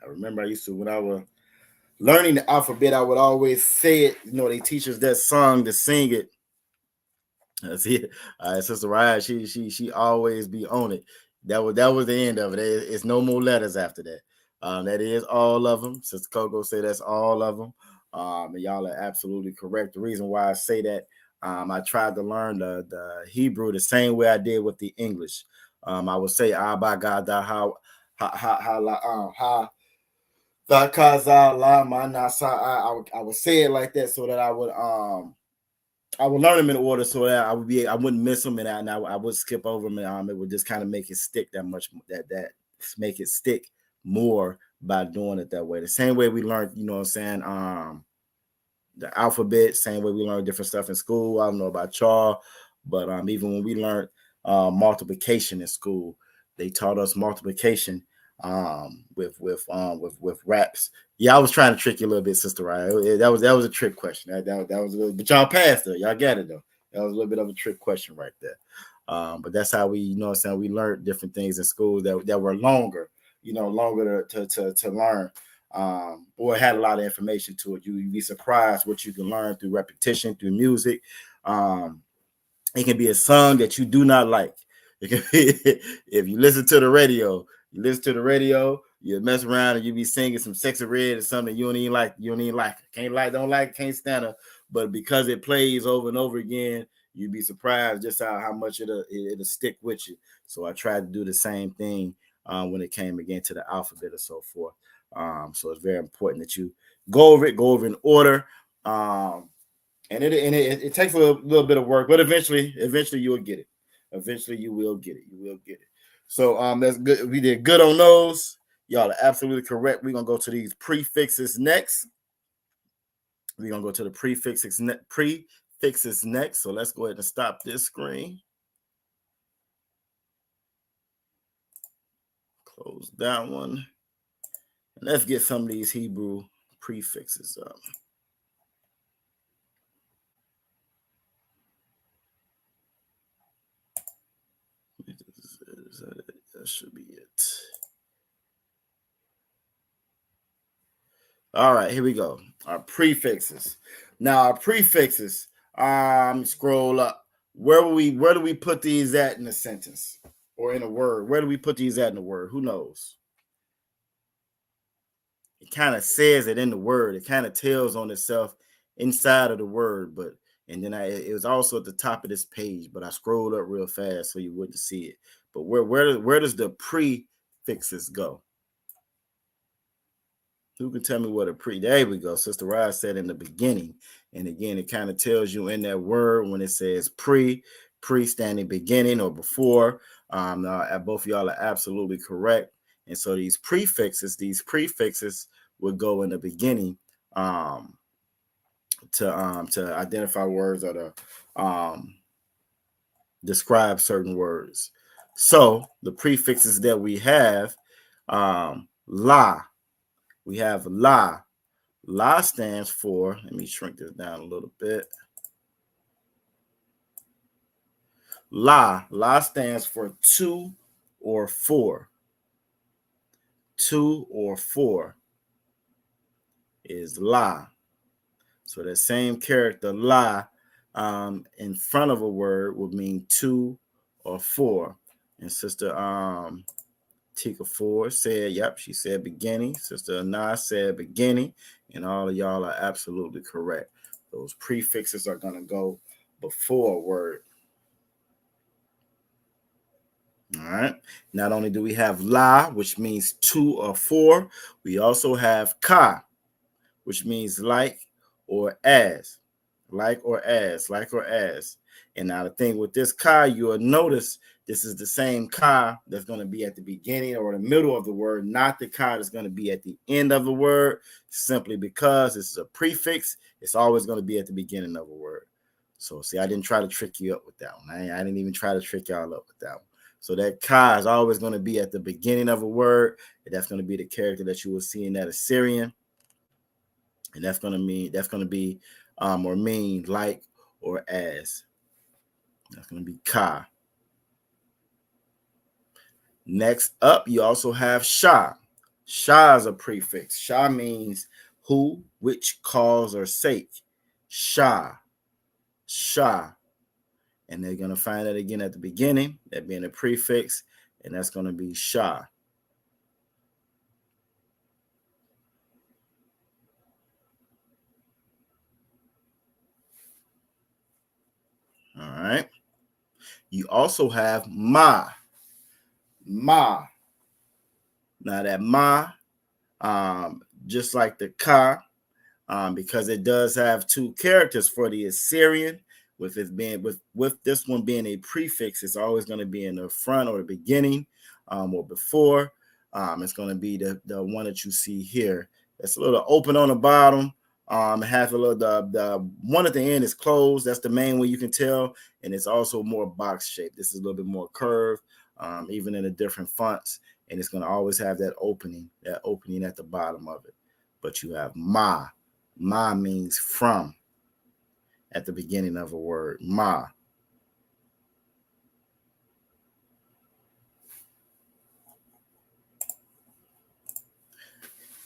I remember I used to, when I was learning the alphabet, I would always say it. You know, they teach us that song to sing it. That's it. Sister Raya, she always be on it. That was the end of it. It's no more letters after that. That is all of them. Sister Coco said that's all of them. And y'all are absolutely correct. The reason why I say that, I tried to learn the Hebrew the same way I did with the English. I would say Abba God da ha da kaza la manasa. I would say it like that so that I would learn them in order so that I wouldn't miss them, and I would skip over them, and it would just kind of make it stick that much, that make it stick more by doing it that way. The same way we learned, you know what I'm saying, the alphabet, same way we learned different stuff in school. I don't know about y'all, but even when we learned multiplication in school, they taught us multiplication with raps. Yeah, I was trying to trick you a little bit, Sister Ryan. That was a trick question. That was a little, but y'all passed it. Y'all got it though. That was a little bit of a trick question right there. But that's how we, you know what I'm saying, we learned different things in school that were longer, longer to learn. Boy, it had a lot of information to it. You'd be surprised what you can learn through repetition, through music. It can be a song that you do not like. It can be, if you listen to the radio, you mess around and you be singing some Sexy Red or something you don't even like. Don't like, can't stand it. But because it plays over and over again, you'd be surprised just how much it'll stick with you. So I tried to do the same thing when it came again to the alphabet or so forth. So it's very important that you go over in order. And it takes a little bit of work, but eventually you will get it. Eventually you will get it. So that's good. We did good on those. Y'all are absolutely correct. We're gonna go to these prefixes next. We're gonna go to the prefixes next. So let's go ahead and stop this screen. Close that one. And let's get some of these Hebrew prefixes up. That should be it. All right, here we go. Our prefixes. Now our prefixes. Scroll up. Where do we put these at in a sentence or in a word? Where do we put these at in a word? Who knows? It kind of says it in the word. It kind of tells on itself inside of the word, but and then it was also at the top of this page, but I scrolled up real fast so you wouldn't see it. But where does the prefixes go? Who can tell me what there we go. Sister Rod said in the beginning. And again, it kind of tells you in that word when it says pre standing beginning or before. Both of y'all are absolutely correct. And so these prefixes would go in the beginning to identify words or to describe certain words. So the prefixes that we have, la. We have la. La stands for, let me shrink this down a little bit. La stands for 2 or 4. 2 or 4 is la. So that same character la in front of a word would mean 2 or 4. And Sister Tika Ford said, yep, she said beginning. Sister Anna said beginning. And all of y'all are absolutely correct. Those prefixes are going to go before a word. All right. Not only do we have la, which means 2 or 4, we also have ka, which means like or as. Like or as. And now the thing with this ka, you'll notice this is the same ka that's going to be at the beginning or the middle of the word, not the ka that's going to be at the end of the word, simply because this is a prefix. It's always going to be at the beginning of a word. So see, I didn't try to trick you up with that one. I didn't even try to trick y'all up with that one. So that ka is always going to be at the beginning of a word. And that's going to be the character that you will see in that Assyrian. And that's going to be or mean like or as. That's going to be ka. Next up, you also have sha. Sha is a prefix. Sha means who, which, cause, or sake. Sha. And they're going to find that again at the beginning, that being a prefix, and that's going to be sha. All right. You also have ma. Ma. Now that ma, just like the ka, because it does have two characters for the Assyrian, with it being with this one being a prefix, it's always going to be in the front or the beginning, or before. It's going to be the one that you see here. It's a little open on the bottom. It has a little the one at the end is closed. That's the main way you can tell, and it's also more box shaped. This is a little bit more curved, even in the different fonts, and it's going to always have that opening at the bottom of it. But you have ma. Ma means from at the beginning of a word. Ma.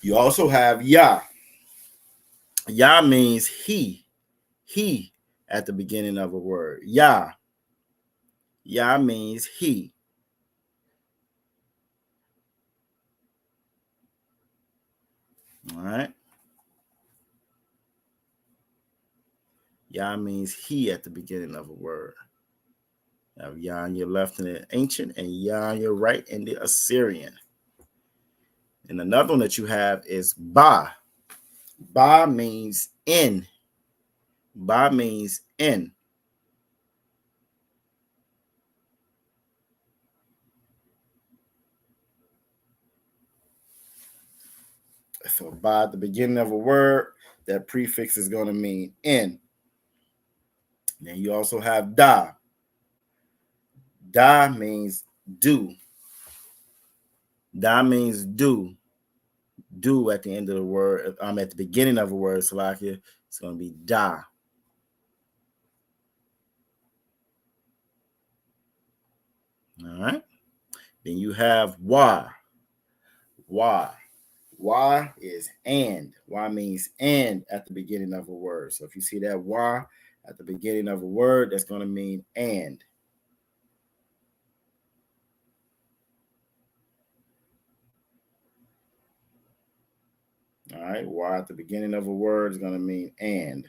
You also have ya. Ya means he. He at the beginning of a word. Ya. Ya means he. All right. Ya means he at the beginning of a word. You have ya on your left in the ancient and ya on your right in the Assyrian. And another one that you have is ba. Ba means in. Ba means in. So ba at the beginning of a word, that prefix is going to mean in. Then you also have da. Da means do. Da means do. Do at the end of the word. At the beginning of a word, Salakia, it's going to be da. All right. Then you have wa. Wa. Wa is and. Wa means and at the beginning of a word. So if you see that wa at the beginning of a word, that's going to mean and. All right. Wa at the beginning of a word is going to mean and.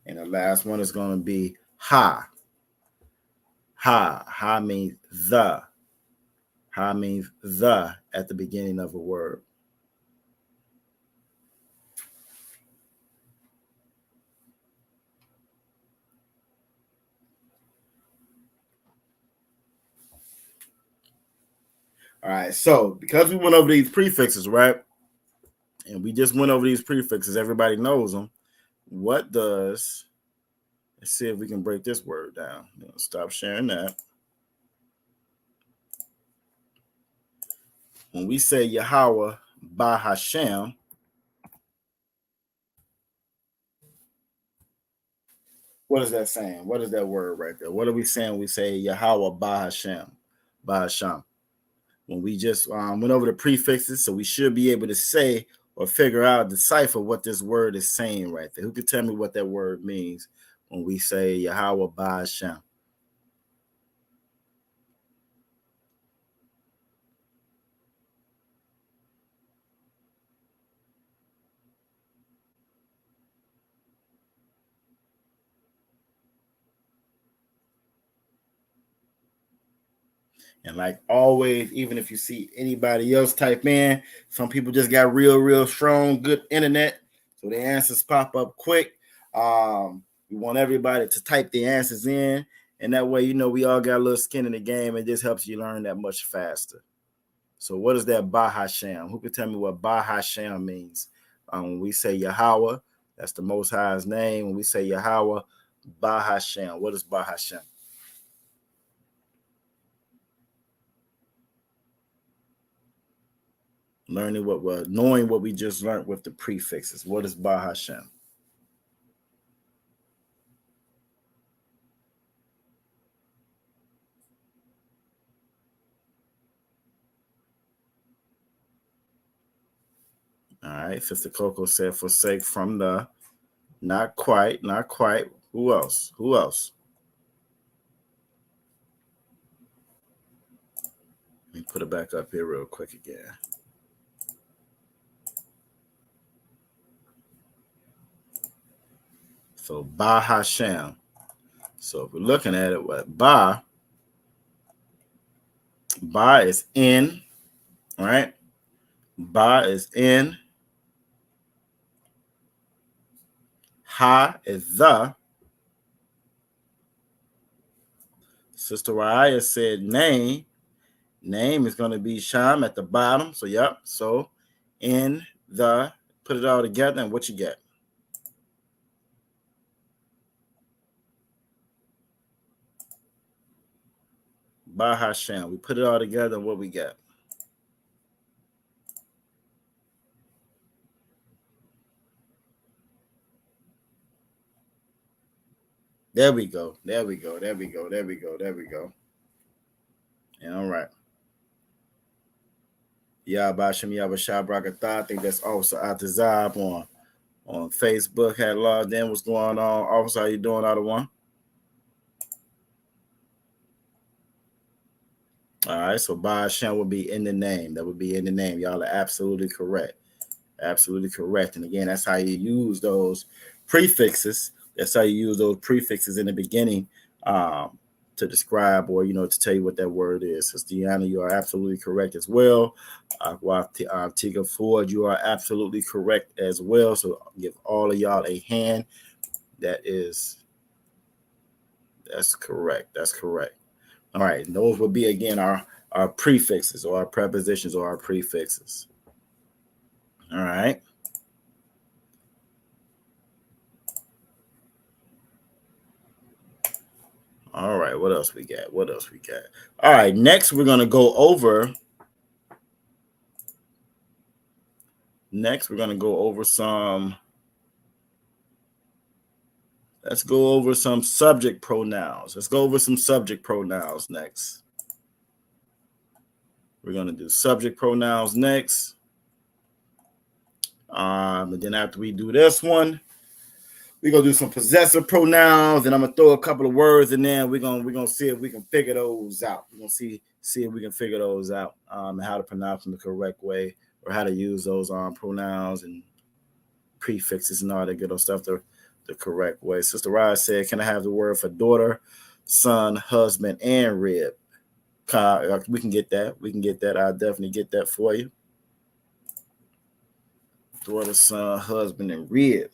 And the last one is going to be ha. Ha. Ha means the. Ha means the at the beginning of a word. All right, so because we went over these prefixes, right? And we just went over these prefixes, everybody knows them. What does, let's see if we can break this word down. Stop sharing that. When we say Yahweh Ba Hashem, what is that saying? What is that word right there? What are we saying when we say Yahweh Ba Hashem? Ba Hashem. When we just went over the prefixes, so we should be able to say or figure out, decipher what this word is saying right there. Who could tell me what that word means when we say Yahweh Ba Hashem? And like always, even if you see anybody else type in, some people just got real strong, good internet. So the answers pop up quick. We want everybody to type the answers in. And that way, we all got a little skin in the game. And this helps you learn that much faster. So what is that Ba Hashem? Who can tell me what Ba Hashem means? When we say Yahweh, that's the Most High's name. When we say Yahweh, Ba Hashem. What is Ba Hashem? Knowing what we just learned with the prefixes. What is Ba Hashem? All right, Sister Coco said, forsake from the, not quite. Who else? Let me put it back up here real quick again. So Ba Hashem. So if we're looking at it, what Ba Ba is in. All right. Ba is in. Ha is the. Sister Raya said name. Name is going to be Sham at the bottom. So, yep. So, in the, put it all together, and what you get? Ba Hashem. We put it all together, and what we get? There we go. There we go. There we go. There we go. There we go. Yeah, all right. Yabashim Yabashabrakatha. I think that's Officer Atazab on Facebook. Had logged in. What's going on? Officer, how you doing out of one? All right, so Ba Hashem would be in the name. That would be in the name. Y'all are absolutely correct. Absolutely correct. And again, that's how you use those prefixes. That's how you use those prefixes in the beginning to describe or, to tell you what that word is. Sister Deanna, you are absolutely correct as well. Tiga Ford, you are absolutely correct as well. So give all of y'all a hand. That's correct. That's correct. All right. Those would be, again, our prefixes or our prepositions or our prefixes. All right. All right. What else we got? What else we got? All right. Next, we're going to go over. Some. Let's go over some subject pronouns. Let's go over some subject pronouns next. We're going to do subject pronouns next. And then after we do this one, we're going to do some possessive pronouns, and I'm going to throw a couple of words in there. We're gonna see if we can figure those out. We're going to see if we can figure those out, and how to pronounce them the correct way, or how to use those pronouns and prefixes and all that good old stuff the correct way. Sister Rod said, can I have the word for daughter, son, husband, and rib? We can get that. We can get that. I'll definitely get that for you. Daughter, son, husband, and rib.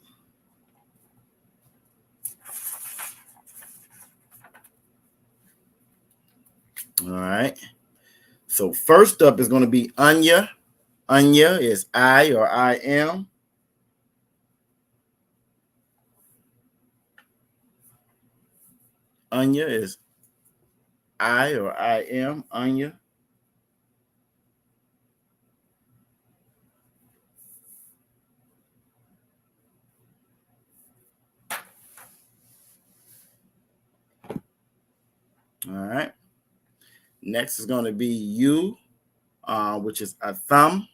All right. So first up is going to be Anya. Anya is I or I am. Anya is I or I am. Anya. All right. Next is going to be you, which is a thumb.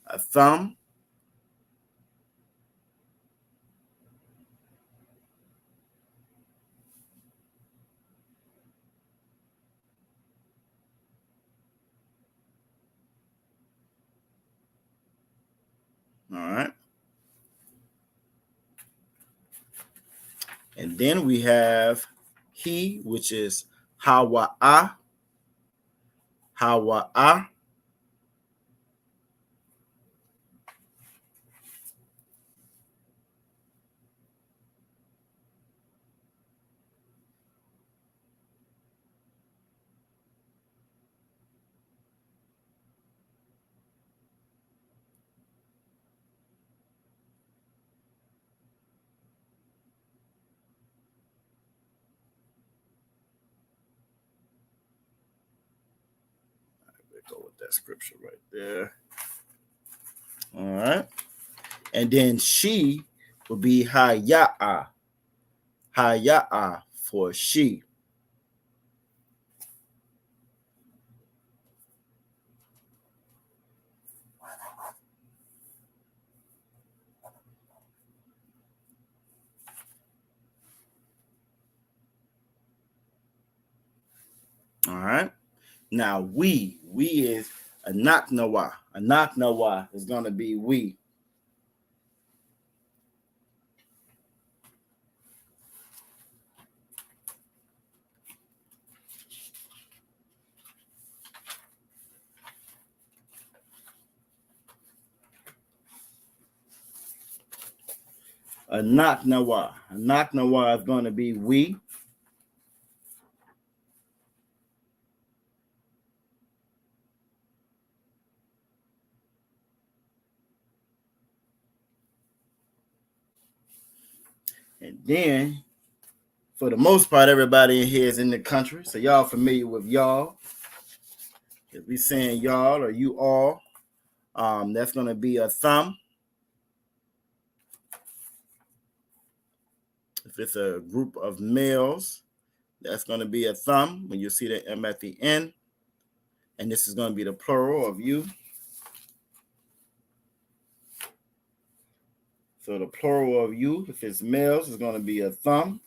A thumb. All right. And then we have he, which is Hawa'a. Hawa'a. Go with that scripture right there. All right. And then she will be Haya'a. Haya'a for she. All right. Now we is Anaknawa. Anaknawa is going to be we. Anak Nawa. Anak Nawa is going to be we. And then, for the most part, everybody in here is in the country. So y'all familiar with y'all. If we saying y'all or you all, that's going to be a thumb. If it's a group of males, that's going to be a thumb when you see the M at the end. And this is going to be the plural of you. So the plural of you, if it's males, is going to be a thumb.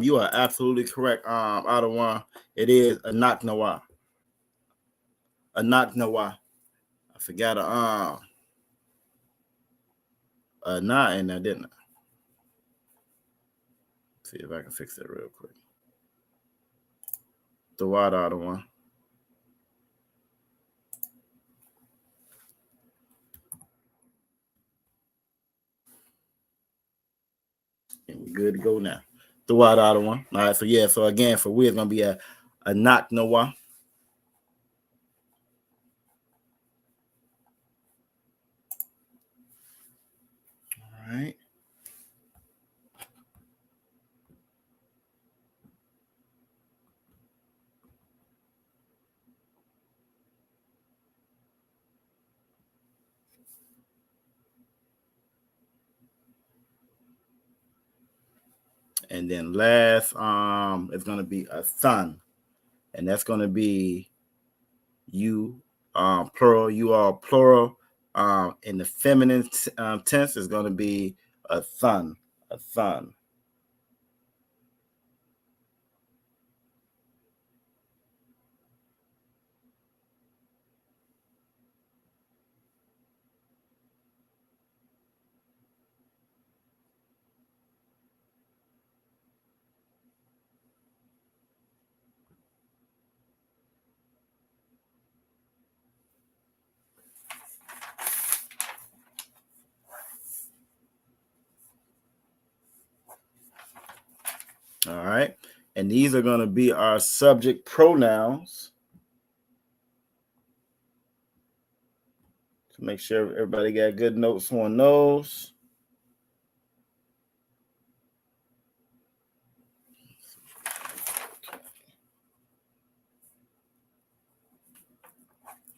You are absolutely correct. Out of one, it is Anak Nawa. Anak Nawa. I forgot a na in there, didn't I? See if I can fix that real quick. The water out of one. And we're good to go now. The water out of one. All right, so yeah, so again, for we, it's going to be a Anak Nawa. All right. And then last, it's going to be a thun. And that's going to be you, plural. You are plural. In the feminine tense is going to be a thun. A thun. All right. And these are going to be our subject pronouns. To make sure everybody got good notes on those.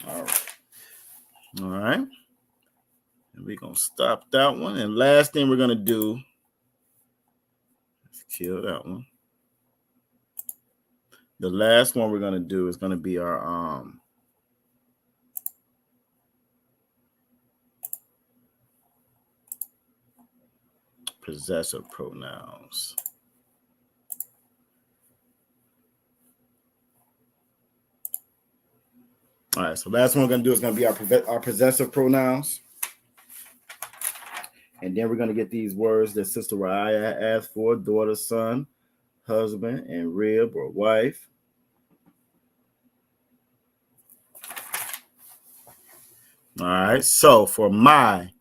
All right. All right. And we're going to stop that one. And last thing we're going to do, let's kill that one. The last one we're going to do is going to be our possessive pronouns. All right, so last one we're going to do is going to be our possessive pronouns. And then we're going to get these words that Sister Raya asked for: daughter, son, husband, and rib or wife. All right, so for my,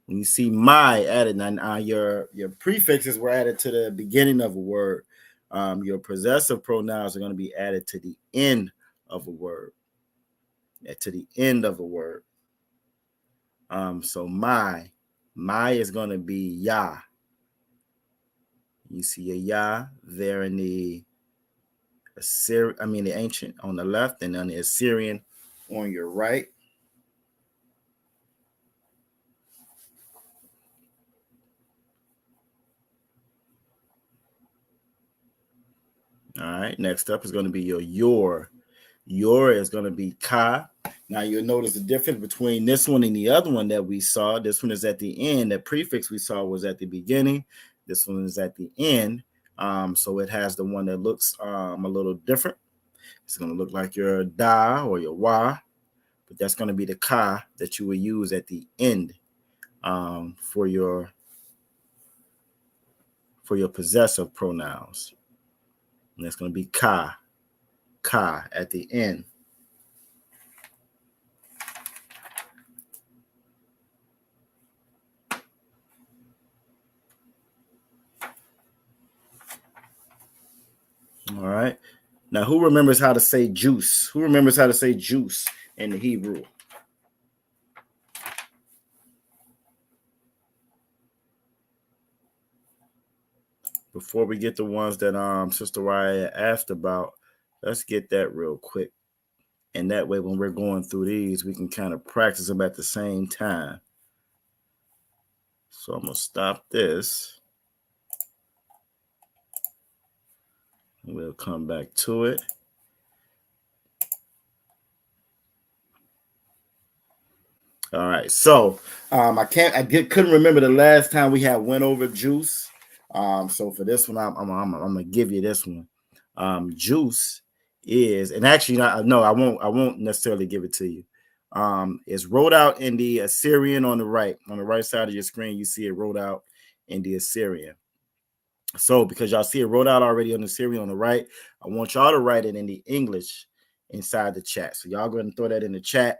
when you see my added, now your prefixes were added to the beginning of a word. Your possessive pronouns are going to be added to the end of a word. To the end of a word. So my is going to be ya. You see a ya there in the the ancient on the left, and then the Assyrian on your right. All right, next up is going to be your. Your is going to be ka. Now you'll notice the difference between this one and the other one that we saw. This one is at the end. The prefix we saw was at the beginning. This one is at the end. So it has the one that looks a little different. It's going to look like your da or your wa, but that's going to be the ka that you will use at the end for your possessive pronouns. And that's going to be ka at the end. All right. Now, who remembers how to say juice? Who remembers how to say juice in the Hebrew? Before we get the ones that Sister Raya asked about, let's get that real quick. And that way, when we're going through these, we can kind of practice them at the same time. So I'm going to stop this. We'll come back to it. All right. So couldn't remember the last time we had went over juice. So for this one, I'm gonna give you this one. Juice is, and actually, no, I won't necessarily give it to you. It's wrote out in the Assyrian on the right side of your screen. You see it wrote out in the Assyrian. So because y'all see it wrote out already on the Assyrian on the right, I want y'all to write it in the English inside the chat. So y'all go ahead and throw that in the chat.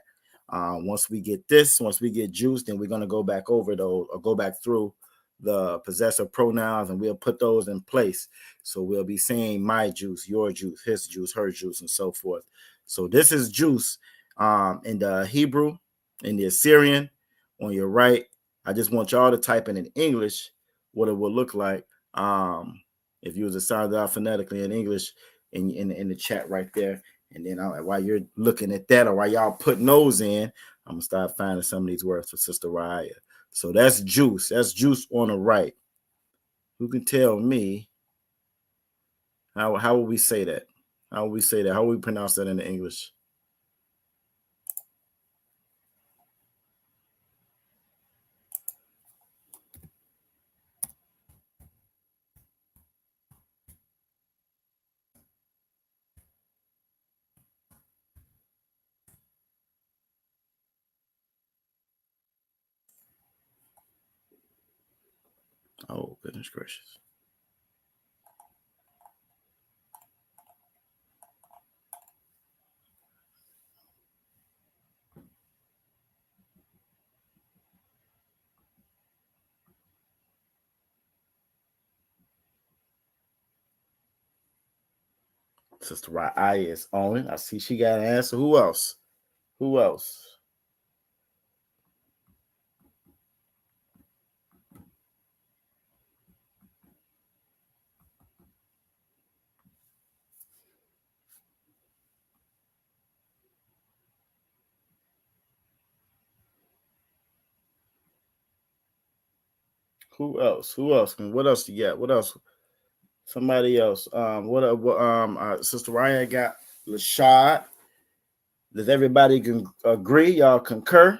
Once we get juice, then we're going to go back over those or go back through the possessive pronouns and we'll put those in place. So we'll be saying my juice, your juice, his juice, her juice, and so forth. So this is juice in the Hebrew, in the Assyrian on your right. I just want y'all to type in English what it will look like if you was to sound it out phonetically in English in the chat right there. And then while you're looking at that or while y'all putting those in, I'm going to start finding some of these words for Sister Raya. So that's juice. That's juice on the right. Who can tell me how will we say that? How will we say that? How will we pronounce that in the English? Oh, goodness gracious. Sister Raya is on it. I see she got an answer. Who else? Who else? Who else? Who else? What else you got? What else? Somebody else. Sister Ryan got Lashad. Does everybody agree? Y'all concur?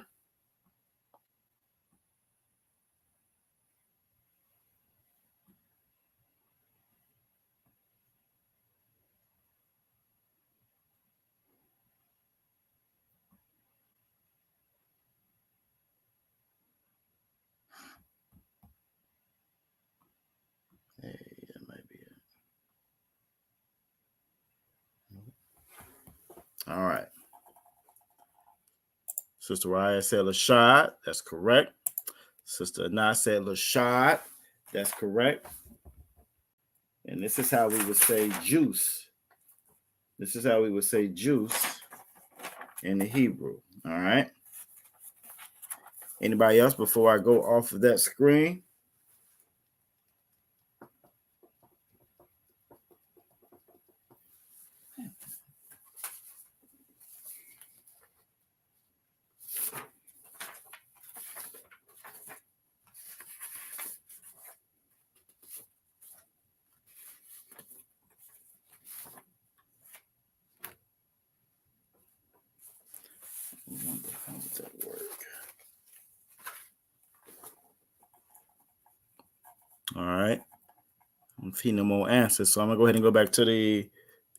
Hey, that might be it. All right. Sister Raya said Lashad. That's correct. Sister Anna said Lashad. That's correct. And this is how we would say juice. This is how we would say juice in the Hebrew. All right. Anybody else before I go off of that screen? I wonder how does that work? See no more answers. So I'm gonna go ahead and go back to the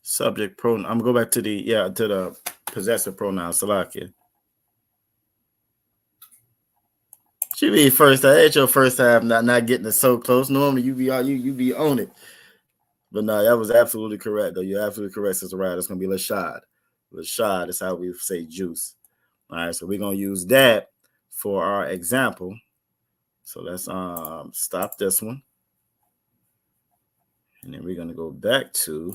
subject pronoun. I'm gonna go back to the possessive pronoun. Salakia. Should be first time. It's your first time not getting it so close. Normally you be on it. But no, that was absolutely correct, though. You're absolutely correct, Sister Ryan. It's gonna be Lashad. Lashad is how we say juice. All right, so we're gonna use that for our example. So let's stop this one. And then we're gonna go back to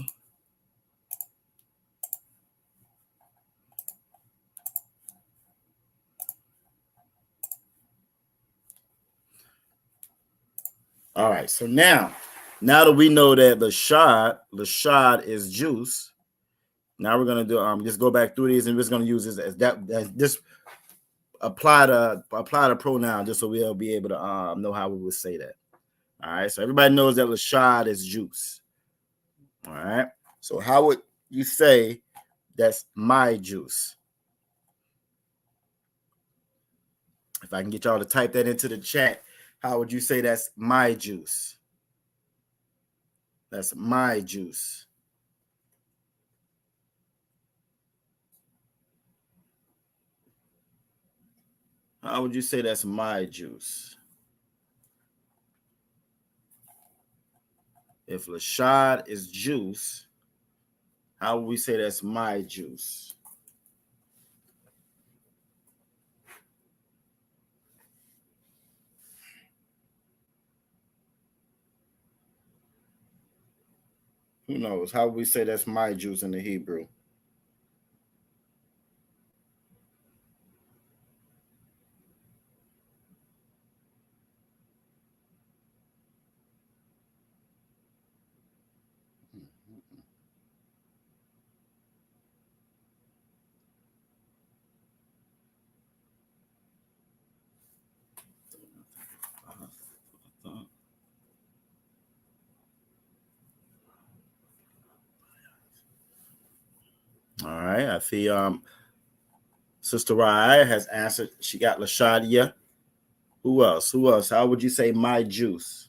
all right. So now that we know that Lashad is juice. Now we're gonna do just go back through these and we're just gonna use this as this apply the pronoun just so we'll be able to know how we would say that. All right, so everybody knows that Lashad is juice. All right, so how would you say that's my juice? If I can get y'all to type that into the chat, how would you say that's my juice? That's my juice. How would you say that's my juice? If Lashad is juice, how would we say that's my juice? Who knows? How would we say that's my juice in the Hebrew? All right, I see Sister Raya has answered. She got Lashadia. Who else? How would you say my juice?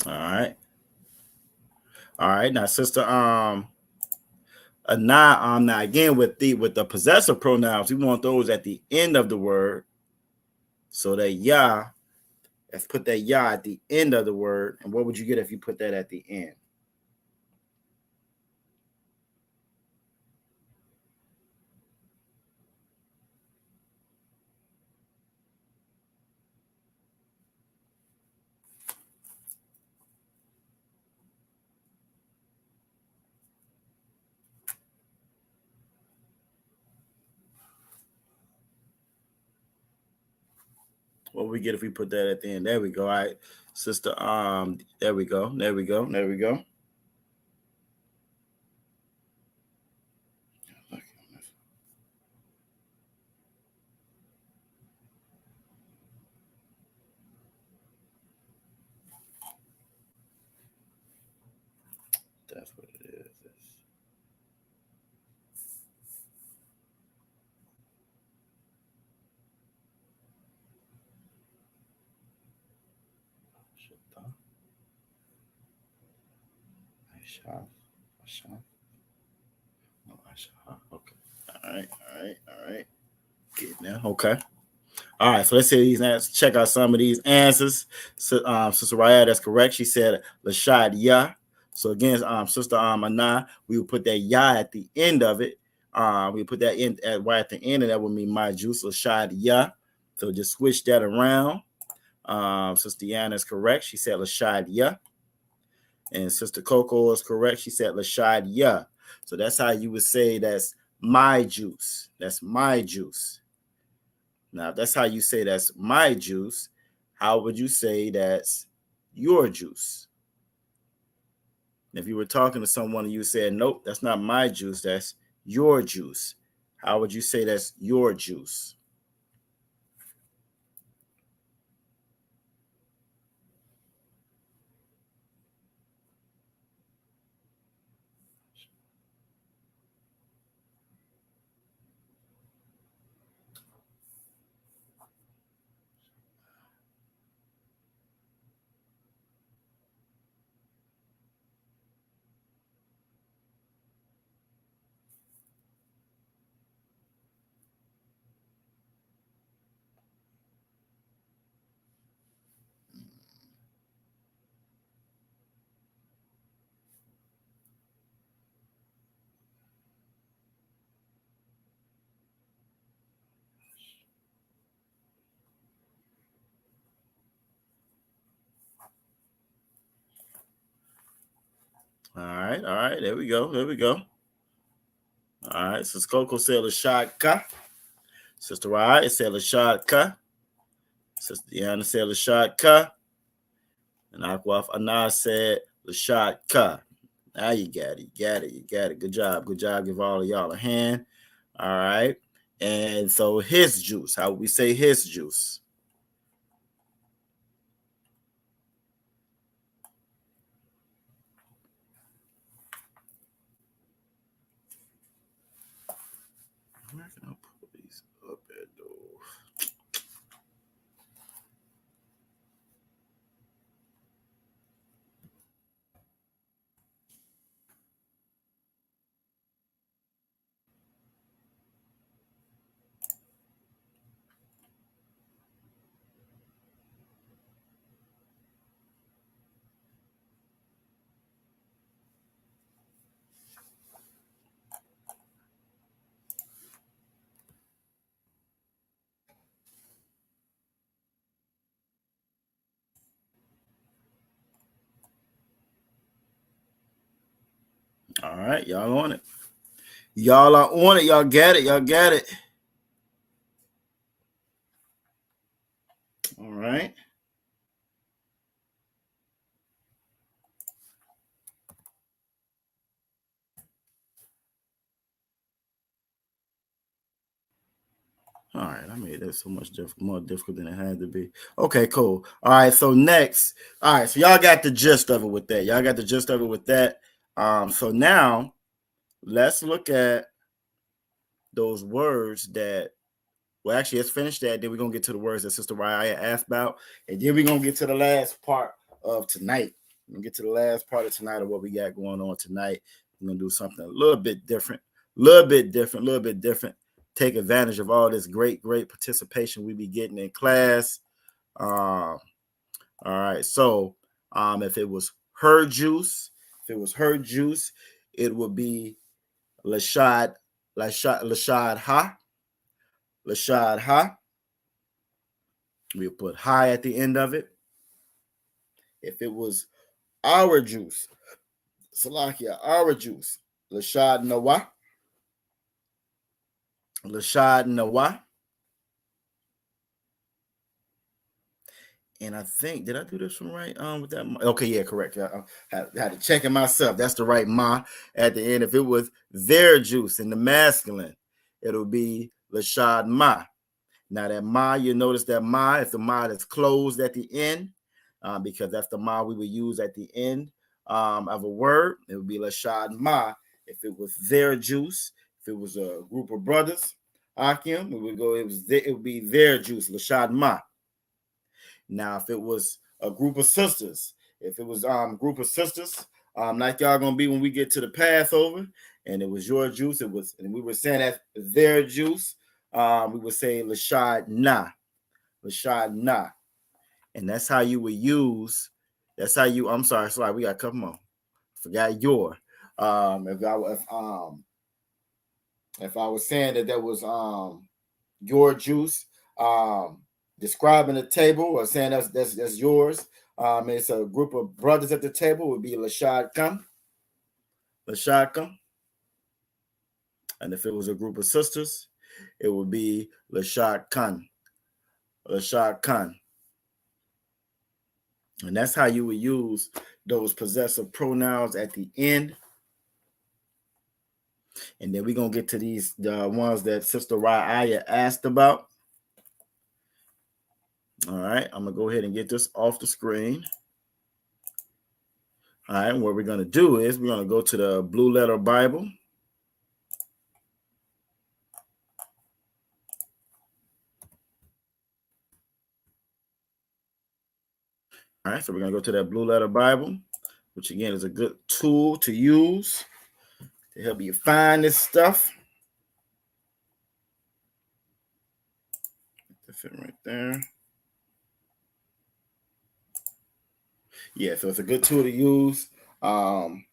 All right. All right. Now, Sister now again with the possessive pronouns, we want those at the end of the word. So that Yah, let's put that Yah at the end of the word. And what would you get if you put that at the end? What we get if we put that at the end? There we go. All right, Sister. There we go. There we go. There we go. That's what it is. Okay. All right. Good now. Okay. All right. So let's see these answers. Check out some of these answers. So, Sister Raya, that's correct. She said Lashad Yah. So again, Sister Anah, we would put that Yah at the end of it. We put that in right at the end, and that would mean my juice, Lashad Yah. So just switch that around. Sister Yana is correct. She said Lashad Yah. And Sister Coco is correct. She said Lashad Yah. So that's how you would say that's my juice. That's my juice. Now, if that's how you say that's my juice, how would you say that's your juice? If you were talking to someone and you said, nope, that's not my juice, that's your juice, how would you say that's your juice? All right, there we go. All right, Sister Coco said Lashad. Sister Ryan said Lashad. Sister Deanna said Lashad. And Akwaf Anna said Lashad. Now you got it. Good job. Give all of y'all a hand. All right. And so his juice, how would we say his juice? Where can I pull these up at though? All right, y'all on it. Y'all are on it. Y'all got it. All right. All right, I made that so much more difficult than it had to be. Okay, cool. All right, so next. All right, so y'all got the gist of it with that. So now let's look at those words that. Well, actually, let's finish that. Then we're gonna get to the words that Sister Raya asked about, and then we're gonna get to the last part of tonight. We're gonna get to the last part of tonight of what we got going on tonight. We're gonna do something a little bit different. Take advantage of all this great participation we be getting in class. All right. So if it was her juice, it would be Lashad Ha. We'll put high at the end of it. If it was our juice, Salakia, our juice, Lashad Nawa. And I think, did I do this one right? With that, okay, yeah, correct. I had to check it myself. That's the right ma at the end. If it was their juice in the masculine, it'll be Lashad Ma. Now that ma, you notice that ma is the ma that's closed at the end, because that's the ma we would use at the end of a word. It would be Lashad Ma. If it was their juice, if it was a group of brothers, Akim, we would go. It would be their juice, Lashad Ma. Now, if it was a group of sisters, like y'all gonna be when we get to the Passover, and it was your juice, and we were saying that their juice, we would say Lashad Na, and that's how you would use. I'm sorry, we got a couple more. Forgot your. If I was saying that was your juice, describing a table or saying that's yours. It's a group of brothers at the table would be Lashad Kam. And if it was a group of sisters, it would be Lashad Khan. Lashawan. And that's how you would use those possessive pronouns at the end. And then we're going to get to these ones that Sister Raya asked about. All right, I'm going to go ahead and get this off the screen. All right, what we're going to do is we're going to go to the Blue Letter Bible. All right, so we're going to go to that Blue Letter Bible, which again is a good tool to use to help you find this stuff. That fit right there. Yeah, so it's a good tool to use. And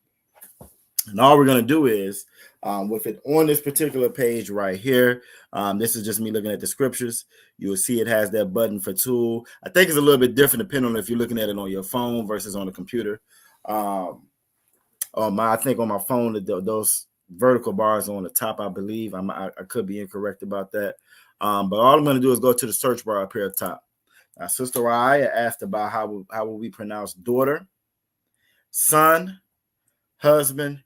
all we're going to do is, with it on this particular page right here, this is just me looking at the scriptures. You will see it has that button for tool. I think it's a little bit different depending on if you're looking at it on your phone versus on the computer. I think on my phone, those vertical bars are on the top, I believe. I could be incorrect about that. But all I'm going to do is go to the search bar up here at the top. Sister Raya asked about how will we pronounce daughter, son, husband,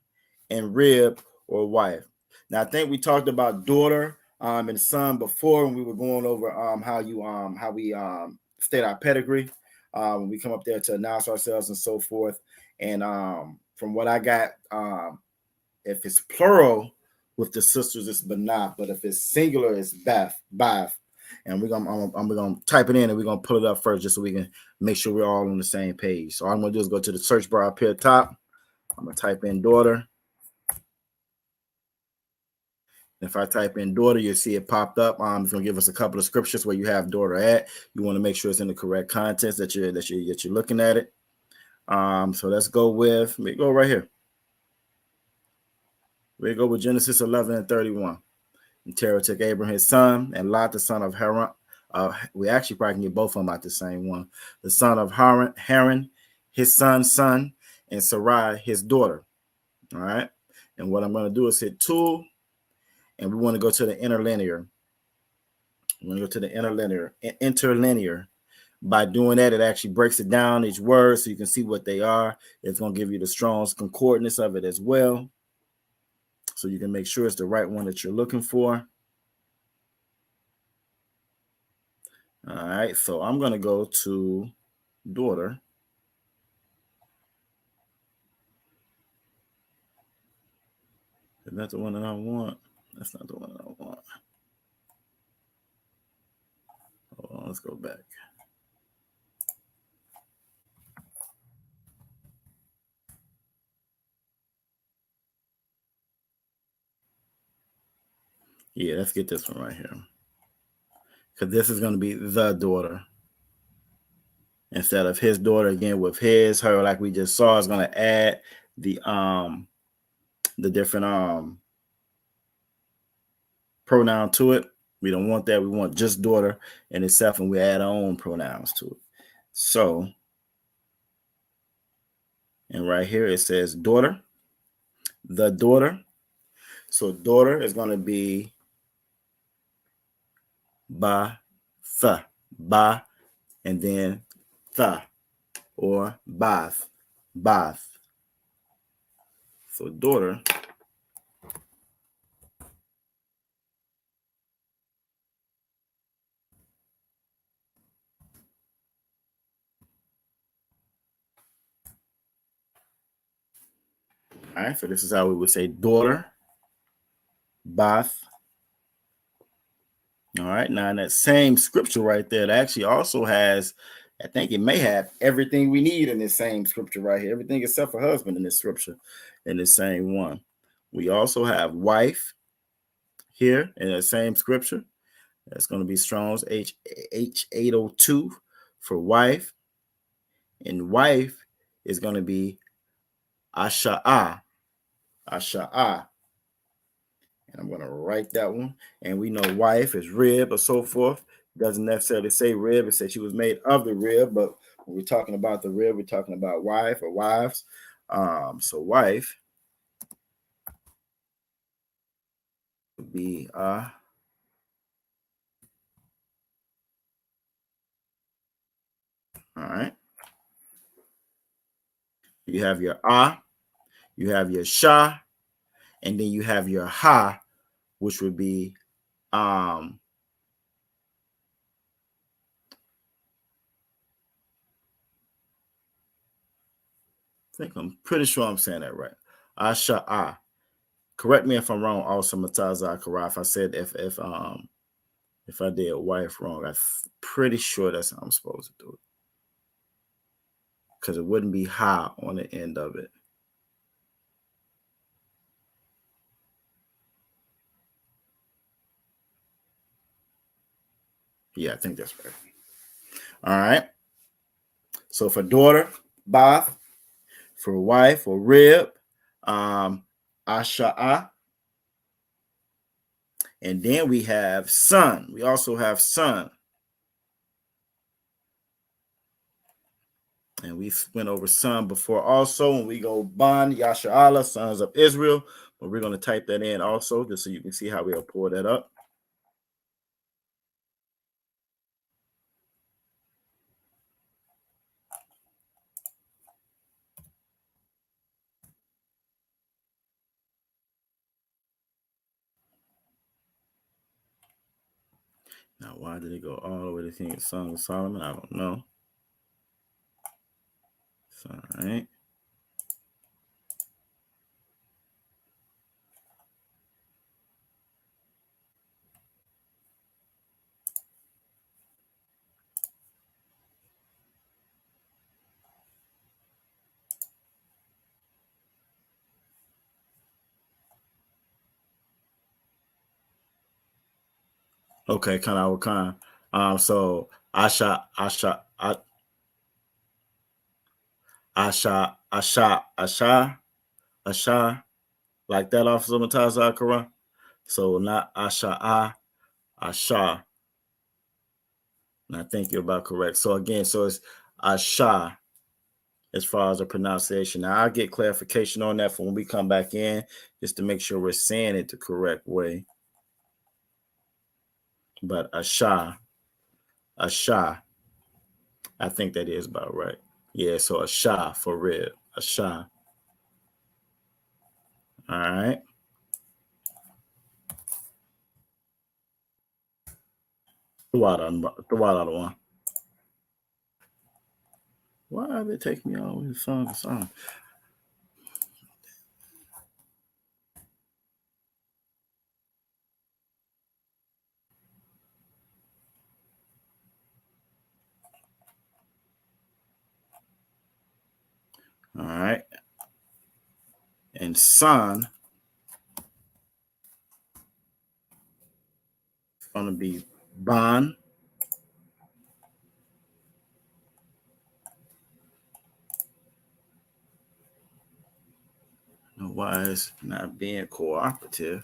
and rib or wife. Now, I think we talked about daughter and son before when we were going over how we state our pedigree when we come up there to announce ourselves and so forth. And from what I got, if it's plural with the sisters, it's banat, but if it's singular, it's bath. And we're gonna type it in and we're gonna pull it up first just so we can make sure we're all on the same page. So all I'm gonna do is go to the search bar up here at the top. I'm gonna type in daughter. If I type in daughter, you'll see it popped up. It's gonna give us a couple of scriptures where you have daughter at. You want to make sure it's in the correct context that you're looking at it. So let's go with right here. We go with Genesis 11:31. And Terah took Abraham his son, and Lot the son of Haran. We actually probably can get both of them out the same one. The son of Haran, his son's son, and Sarai, his daughter. All right. And what I'm going to do is hit tool, and we want to go to the interlinear. I'm going to go to the interlinear. By doing that, it actually breaks it down each word so you can see what they are. It's going to give you the Strong's concordance of it as well, so you can make sure it's the right one that you're looking for. All right, so I'm going to go to daughter. Is that the one that I want? That's not the one that I want. Hold on, let's go back. Yeah, let's get this one right here. Because this is going to be the daughter. Instead of his daughter, again, with his, her, like we just saw, is going to add the different pronoun to it. We don't want that. We want just daughter and itself, and we add our own pronouns to it. So, and right here it says daughter, the daughter. So daughter is going to be ba, and then tha, or bath. So daughter. All right, so this is how we would say daughter, bath. All right, now in that same scripture right there, it actually also has, I think it may have everything we need in this same scripture right here, everything except for husband in this scripture, in the same one. We also have wife here in that same scripture. That's going to be Strong's H802 for wife. And wife is going to be Asha'ah. And I'm going to write that one. And we know wife is rib or so forth. Doesn't necessarily say rib. It says she was made of the rib. But when we're talking about the rib, we're talking about wife or wives. So wife would be All right. You have your ah, you have your sha, and then you have your ha, which would be I think I'm pretty sure I'm saying that right. Asha ah. Correct me if I'm wrong. Also, Mataza Akara. If I said if I did wife wrong, I'm pretty sure that's how I'm supposed to do it. Because it wouldn't be ha on the end of it. Yeah, I think that's right. All right. So for daughter, Bath. For wife or rib, Asha'a. And then we have son. We also have son. And we went over son before also. When we go Ban, Yasha'Allah, sons of Israel. But we're going to type that in also just so you can see how we'll pull that up. Now, why did it go all the way to King Song of Solomon? I don't know. It's all right. Okay, kind of kind. So Asha, like that off of Mataz Akara. So not Asha, Asha. And I think you're about correct. So again, so it's Asha as far as the pronunciation. Now I'll get clarification on that for when we come back in, just to make sure we're saying it the correct way. But Asha, I think that is about right. Yeah, so Asha for rib. Asha. All right. The water one. Why are they taking me all the song to song? All right. And son is going to be Ban. Why is not being cooperative?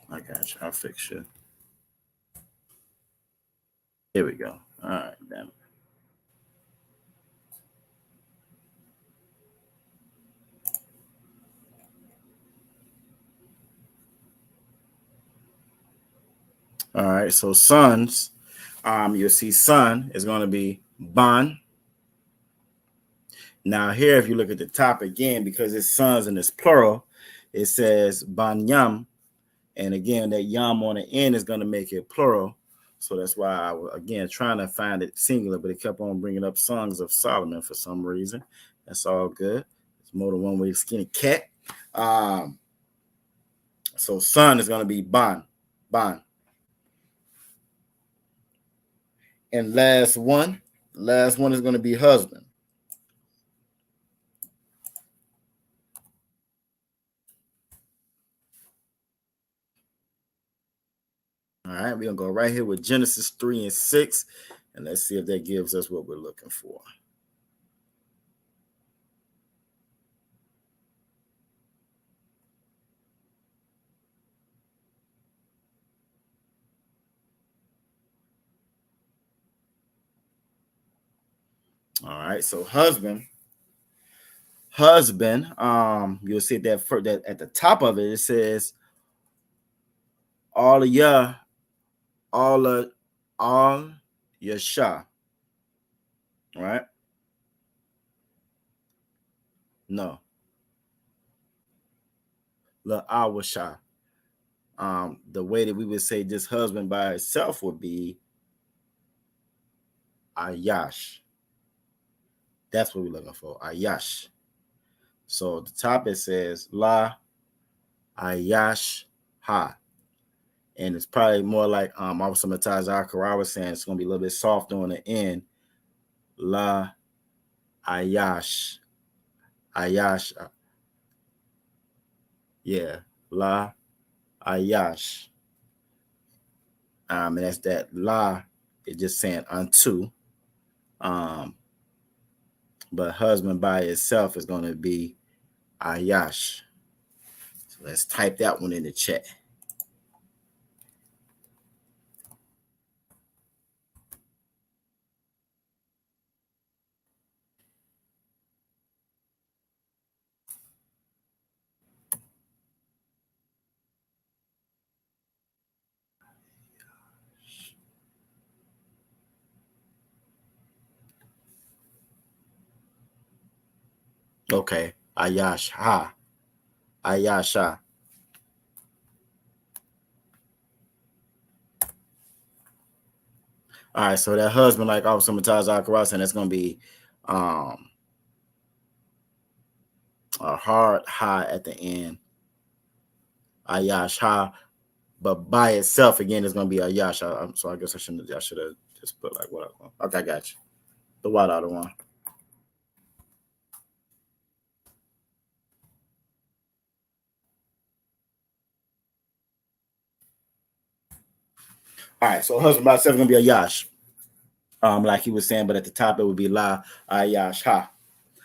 I got you. I'll fix you. Here we go. All right, damn it. All right, so sons, you'll see son is going to be Ban. Now here, if you look at the top again, because it's sons and it's plural, it says Banyam. And again, that yam on the end is going to make it plural. So that's why I was, again, trying to find it singular, but it kept on bringing up Songs of Solomon for some reason. That's all good. It's more than one way to skin a cat. So son is going to be Ban. And last one is going to be husband. All right, we're going to go right here with Genesis 3 and 6, and let's see if that gives us what we're looking for. All right, so husband, you'll see that at the top of it, it says all of ya, all yasha, right? No, la awasha. The way that we would say this husband by itself would be ayash. That's what we're looking for, ayash. So the top it says la ayash ha, and it's probably more like also Matazakara was saying it's gonna be a little bit softer on the end. La ayash, ayash, yeah, la ayash. And that's that la is just saying unto. But husband by itself is going to be ayash. So let's type that one in the chat. Okay, ayash ha, ayasha. All right, so that husband, like Officer Mataz Akaras, and that's going to be a hard ha at the end. Ayash ha, but by itself again is going to be ayash. So I guess I should have just put like what I want. Okay, I got you. The white outer one. All right, so husband by itself is going to be ayash. Like he was saying, but at the top it would be la ayash ha,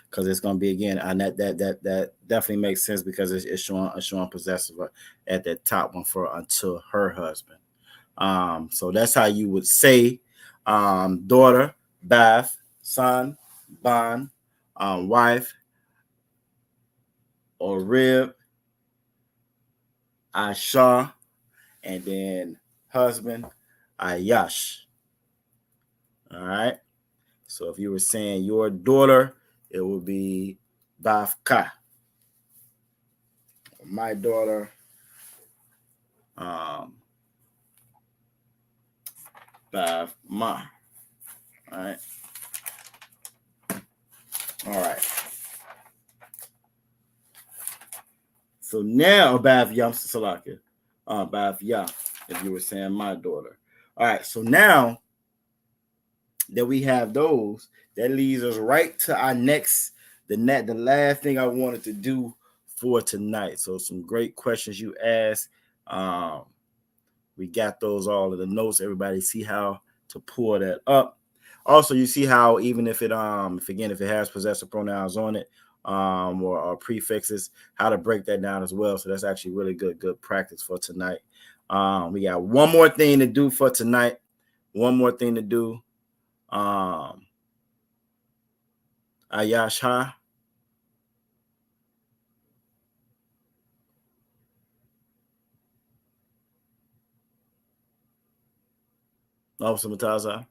because it's going to be again, and that definitely makes sense because it's showing possessive at that top one for until her husband. So that's how you would say daughter, bath, son, bond, wife, or rib, Aisha, and then husband, Ayash. All right. So if you were saying your daughter, it would be Bafka. My daughter, Bafma. All right. All right. So now Bav Yam Salaka. Bav Yam, if you were saying my daughter. All right. So now that we have those, that leads us right to our next, the last thing I wanted to do for tonight. So some great questions you asked. We got those all in the notes. Everybody see how to pull that up. Also, you see how even if it if it has possessive pronouns on it, or prefixes, how to break that down as well. So that's actually really good practice for tonight. We got one more thing to do for tonight. One more thing to do. Ayash ha. Officer Mataza.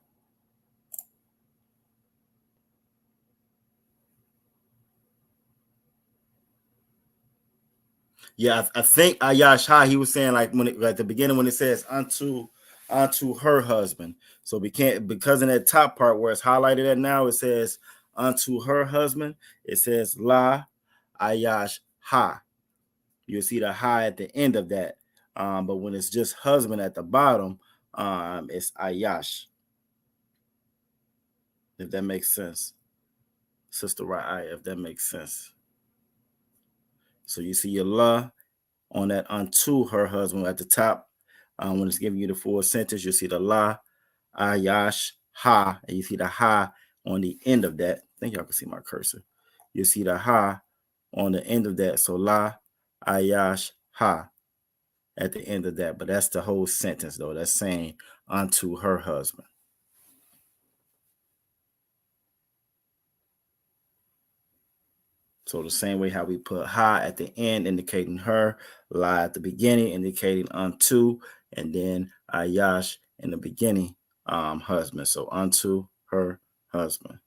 Yeah, I think Ayash ha, he was saying like when it, at the beginning when it says unto her husband. So we can't, because in that top part where it's highlighted at now, it says unto her husband. It says la Ayash ha. You'll see the ha at the end of that. But when it's just husband at the bottom, it's Ayash. If that makes sense. Sister Ra'ai, if that makes sense. So you see your la on that unto her husband at the top. When it's giving you the full sentence, you'll see the la, ayash, ha, and you see the ha on the end of that. I think y'all can see my cursor. You'll see the ha on the end of that. So la, ayash, ha at the end of that. But that's the whole sentence, though. That's saying unto her husband. So the same way how we put ha at the end indicating her, la at the beginning indicating unto, and then ayash in the beginning, husband. So unto her husband.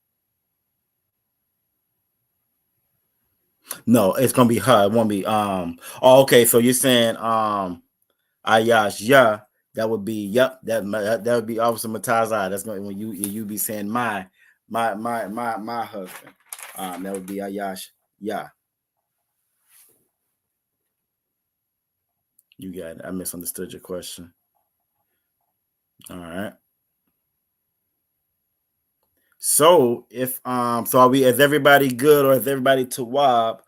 No, it's gonna be her. It won't be okay, so you're saying ayash ya, that would be that would be Officer Matazai. That's going when you be saying my husband. That would be ayash ya. You got it. I misunderstood your question. All right. So if so are we, is everybody good, or is everybody tawab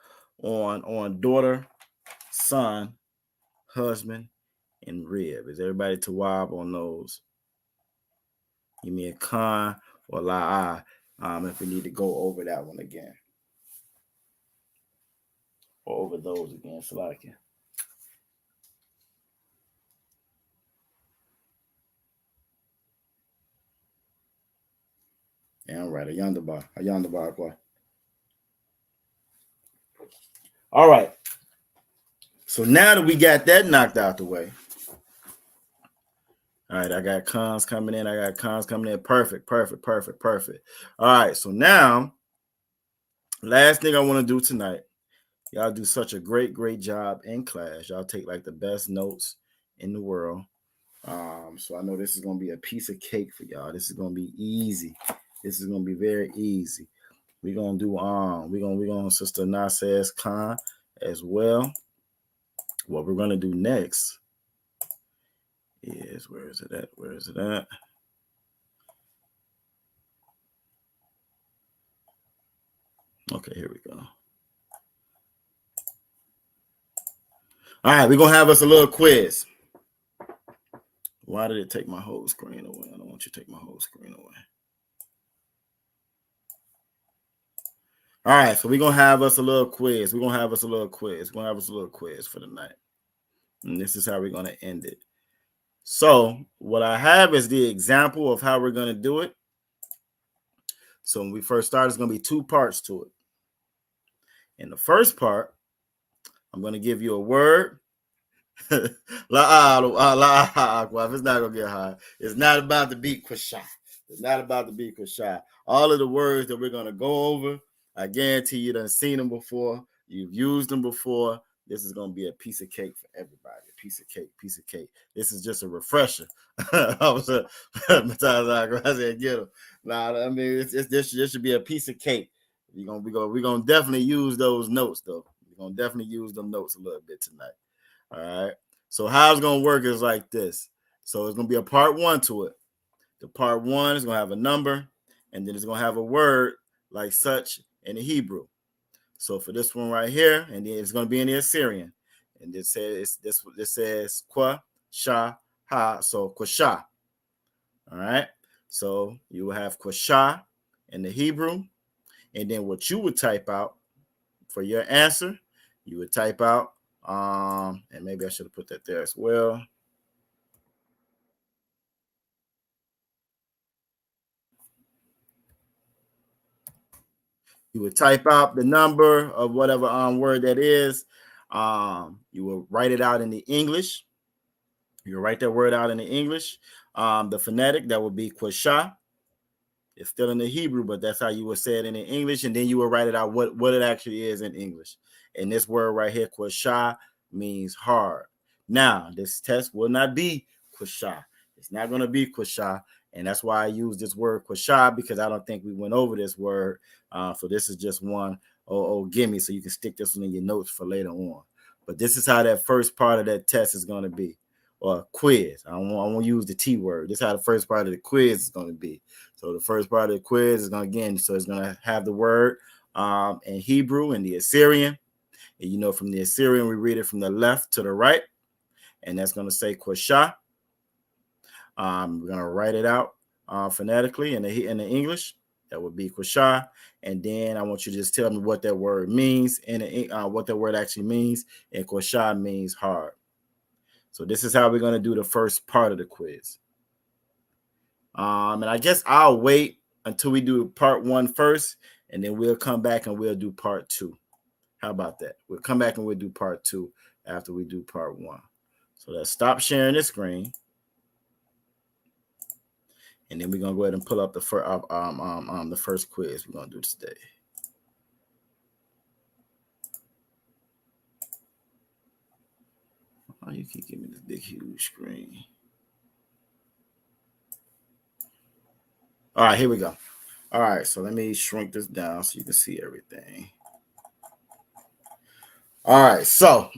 on daughter, son, husband, and rib? Is everybody tawab on those? Give me a con or la if we need to go over that one again. Or over those again, so like it. Yeah, all right. A yonder bar. All right. So now that we got that knocked out the way. All right, I got cons coming in. Perfect. All right, so now, last thing I want to do tonight, y'all do such a great job in class. Y'all take like the best notes in the world. So I know this is gonna be a piece of cake for y'all. This is gonna be easy. This is gonna be very easy. We're gonna do we're gonna Sister Nas's con as well. What we're gonna do next is where is it at? Okay, here we go. All right, we're gonna have us a little quiz. Why did it take my whole screen away? I don't want you to take my whole screen away. All right, so we're gonna have us a little quiz. We're gonna have us a little quiz for the night. And this is how we're gonna end it. So what I have is the example of how we're gonna do it. So when we first start, it's gonna be two parts to it. In the first part, I'm gonna give you a word. It's not gonna get high. It's not about to be Kwasha. All of the words that we're gonna go over, I guarantee you done seen them before. You've used them before. This is gonna be a piece of cake for everybody. A piece of cake. This is just a refresher. I said, get them. Nah, I mean, this should be a piece of cake. We're gonna definitely use those notes though. We're gonna definitely use them notes a little bit tonight. All right. So how it's gonna work is like this. So it's gonna be a part one to it. The part one is gonna have a number, and then it's gonna have a word like such in the Hebrew. So for this one right here, and then it's gonna be in the Assyrian, and this says kwa sha ha. So kwasha. All right. So you will have kwasha in the Hebrew, and then what you would type out for your answer, you would type out. And maybe I should have put that there as well. You would type out the number of whatever word that is. You will write it out in the English. You write that word out in the English. The phonetic, that would be kwasha. It's still in the Hebrew, but that's how you would say it in the English. And then you will write it out what it actually is in English. And this word right here, kwasha, means hard. Now, this test will not be kwasha. It's not going to be kwasha. And that's why I use this word kwasha, because I don't think we went over this word. So this is just one gimme, so you can stick this one in your notes for later on. But this is how that first part of that test is going to be, or quiz. I won't use the T word. This is how the first part of the quiz is going to be. So the first part of the quiz is going to have the word in Hebrew and the Assyrian. And you know, from the Assyrian, we read it from the left to the right, and that's going to say kwasha. We're going to write it out phonetically in the English. That would be kwasha. And then I want you to just tell me what that word means and what that word actually means. And kwasha means hard. So this is how we're going to do the first part of the quiz. And I guess I'll wait until we do part one first, and then we'll come back and we'll do part two. How about that? We'll come back and we'll do part 2 after we do part 1. So let's stop sharing this screen. And then we're gonna go ahead and pull up the first quiz we're gonna do today. Oh, you keep giving me this big huge screen. All right, here we go. All right, so let me shrink this down so you can see everything. All right, so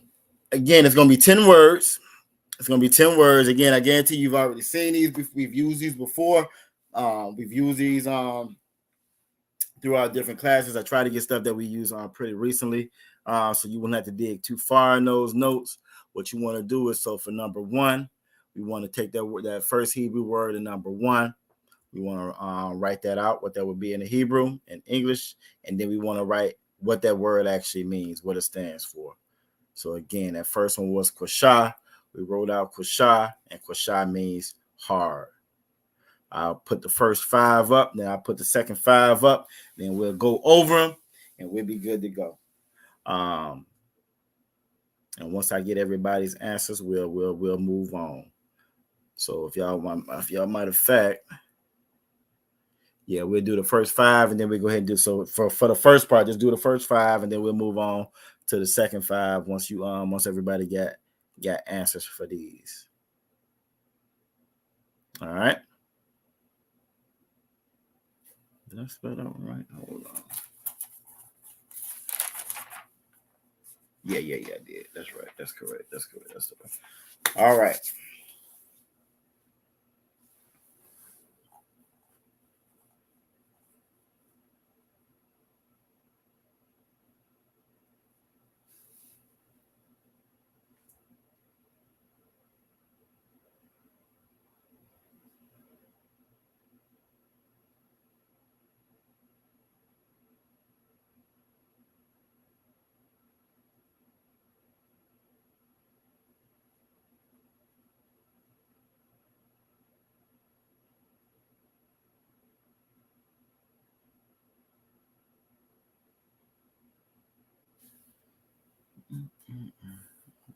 again, it's gonna be 10 words. It's gonna be 10 words. Again, I guarantee you've already seen these. We've used these before. We've used these throughout different classes. I try to get stuff that we use pretty recently, so you won't have to dig too far in those notes. What you want to do is, so for number 1, we want to take that first Hebrew word in number 1. We want to write that out, what that would be in the Hebrew and English, and then we want to write what that word actually means, what it stands for. So again, that first one was kwashah. We wrote out kwashah, and kwashah means hard. I'll put the first 5 up, then I'll put the second 5 up, then we'll go over them, and we'll be good to go. And once I get everybody's answers, we'll move on. So if y'all matter of fact, yeah, we'll do the first 5, and then we go ahead and do so for the first part. Just do the first 5, and then we'll move on to the second 5 once everybody got answers for these. All right. Did I spell that one right? Hold on. Yeah, I did. That's right. That's correct. That's all right.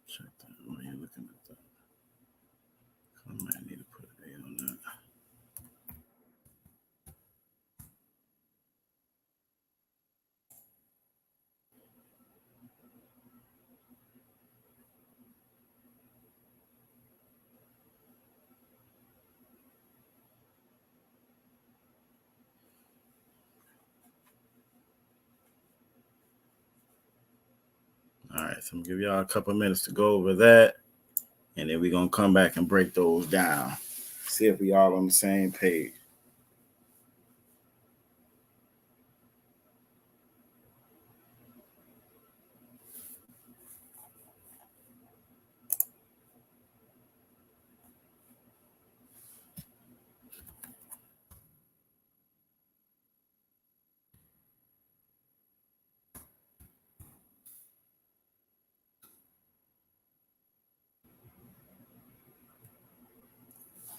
Check that. What are you looking at that? I might need to put an A on that. All right, so I'm gonna give y'all a couple of minutes to go over that, and then we're gonna come back and break those down. See if we all on the same page.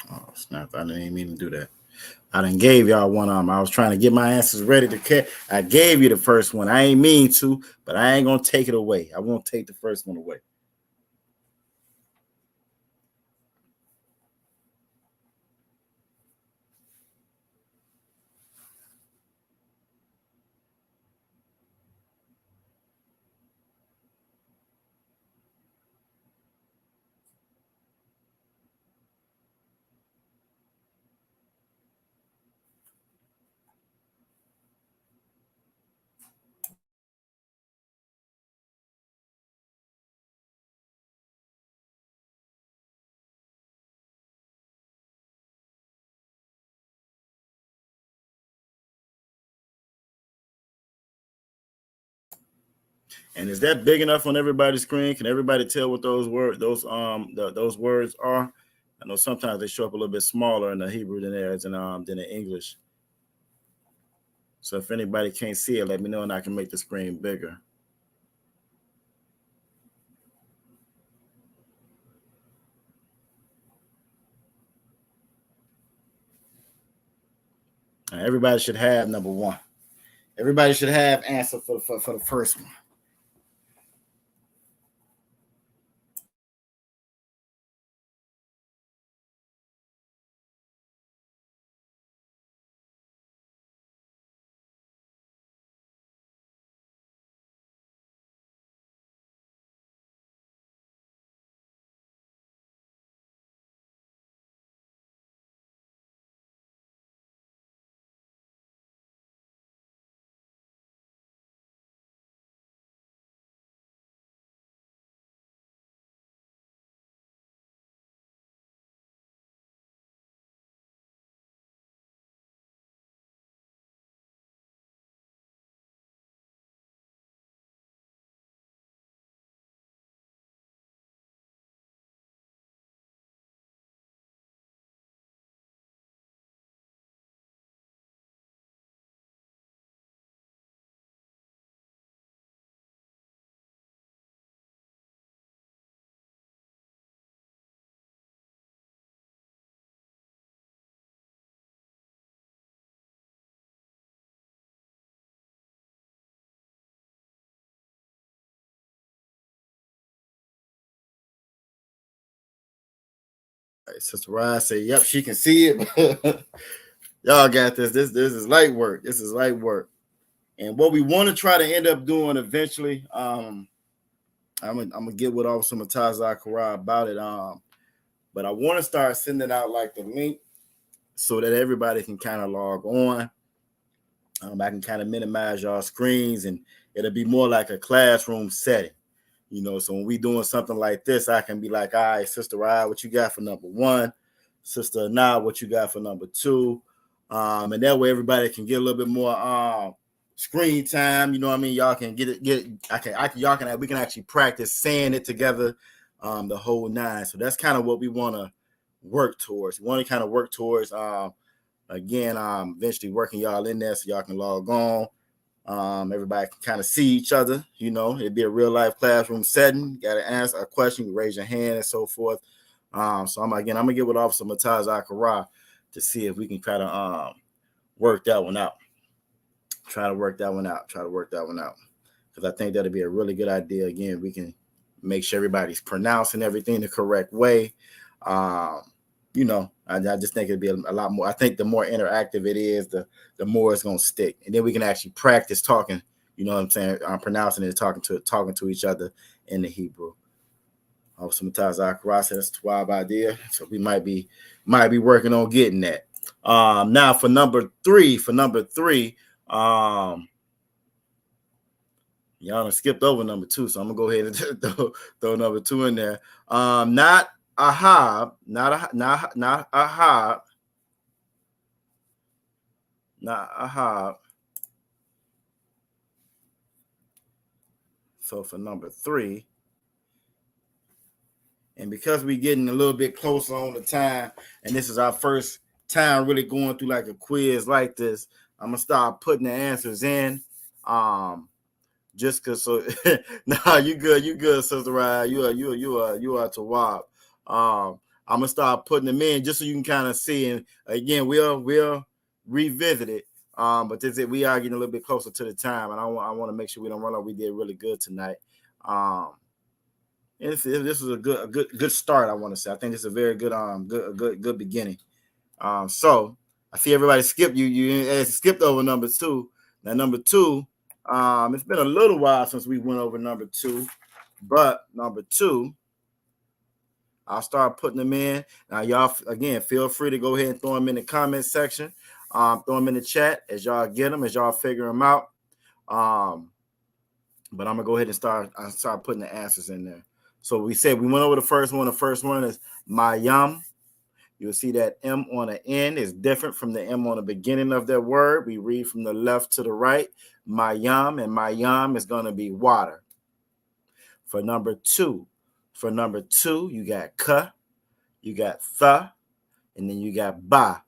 Oh snap! I didn't even mean to do that. I done gave y'all one of them. I was trying to get my answers ready to catch. I gave you the first one. I ain't mean to, but I ain't gonna take it away. I won't take the first one away. And is that big enough on everybody's screen? Can everybody tell what those words are? I know sometimes they show up a little bit smaller in the Hebrew than the English. So if anybody can't see it, let me know and I can make the screen bigger. Everybody should have number 1. Everybody should have answer for the first one. Sister Rod say, "Yep, she can see it." Y'all got this. This is light work. This is light work. And what we want to try to end up doing eventually, I'm gonna get with Officer Mataz Akara about it. But I want to start sending out like the link so that everybody can kind of log on. I can kind of minimize y'all screens, and it'll be more like a classroom setting. You know, so when we doing something like this, I can be like, all right, Sister Rod, what you got for number one? Sister Nah, what you got for number two? And that way everybody can get a little bit more screen time. You know what I mean? Y'all can we can actually practice saying it together the whole nine. So that's kind of what we want to work towards. We want to kind of work towards eventually working y'all in there so y'all can log on. Everybody can kind of see each other. You know, it'd be a real life classroom setting. Got to answer a question, you raise your hand and so forth. So I'm gonna get with Officer Mataz Akara to see if we can try to work that one out. Try to work that one out. Because I think that'd be a really good idea. Again, we can make sure everybody's pronouncing everything the correct way. You know, I just think it'd be a lot more. I think the more interactive it is, the more it's gonna stick. And then we can actually practice talking, you know what I'm saying, pronouncing it, talking to each other in the Hebrew. Officer Mataz Akara said that's a 12 idea. So we might be working on getting that. Now for number three, y'all done skipped over number two, so I'm gonna go ahead and throw number two in there. Not Ahab. So for number three, and because we're getting a little bit closer on the time, and this is our first time really going through like a quiz like this, I'm gonna start putting the answers in. Just cause so nah, you good, Sister Ryan. You are Tawab. I'm gonna start putting them in just so you can kind of see. And again, we'll revisit it. But we are getting a little bit closer to the time, and I want to make sure we don't run out. We did really good tonight. This is a good start. I want to say. I think it's a very good good beginning. So I see everybody skipped you skipped over number two. Now number two. It's been a little while since we went over number two, but number two, I'll start putting them in. Now, y'all, again, feel free to go ahead and throw them in the comment section. Throw them in the chat as y'all get them, as y'all figure them out. But I'm going to go ahead and start putting the answers in there. So we said we went over the first one. The first one is Mayam. You'll see that M on the end is different from the M on the beginning of that word. We read from the left to the right. Mayam, and Mayam is going to be water. For number two, you got Ka, you got Tha, and then you got Ba.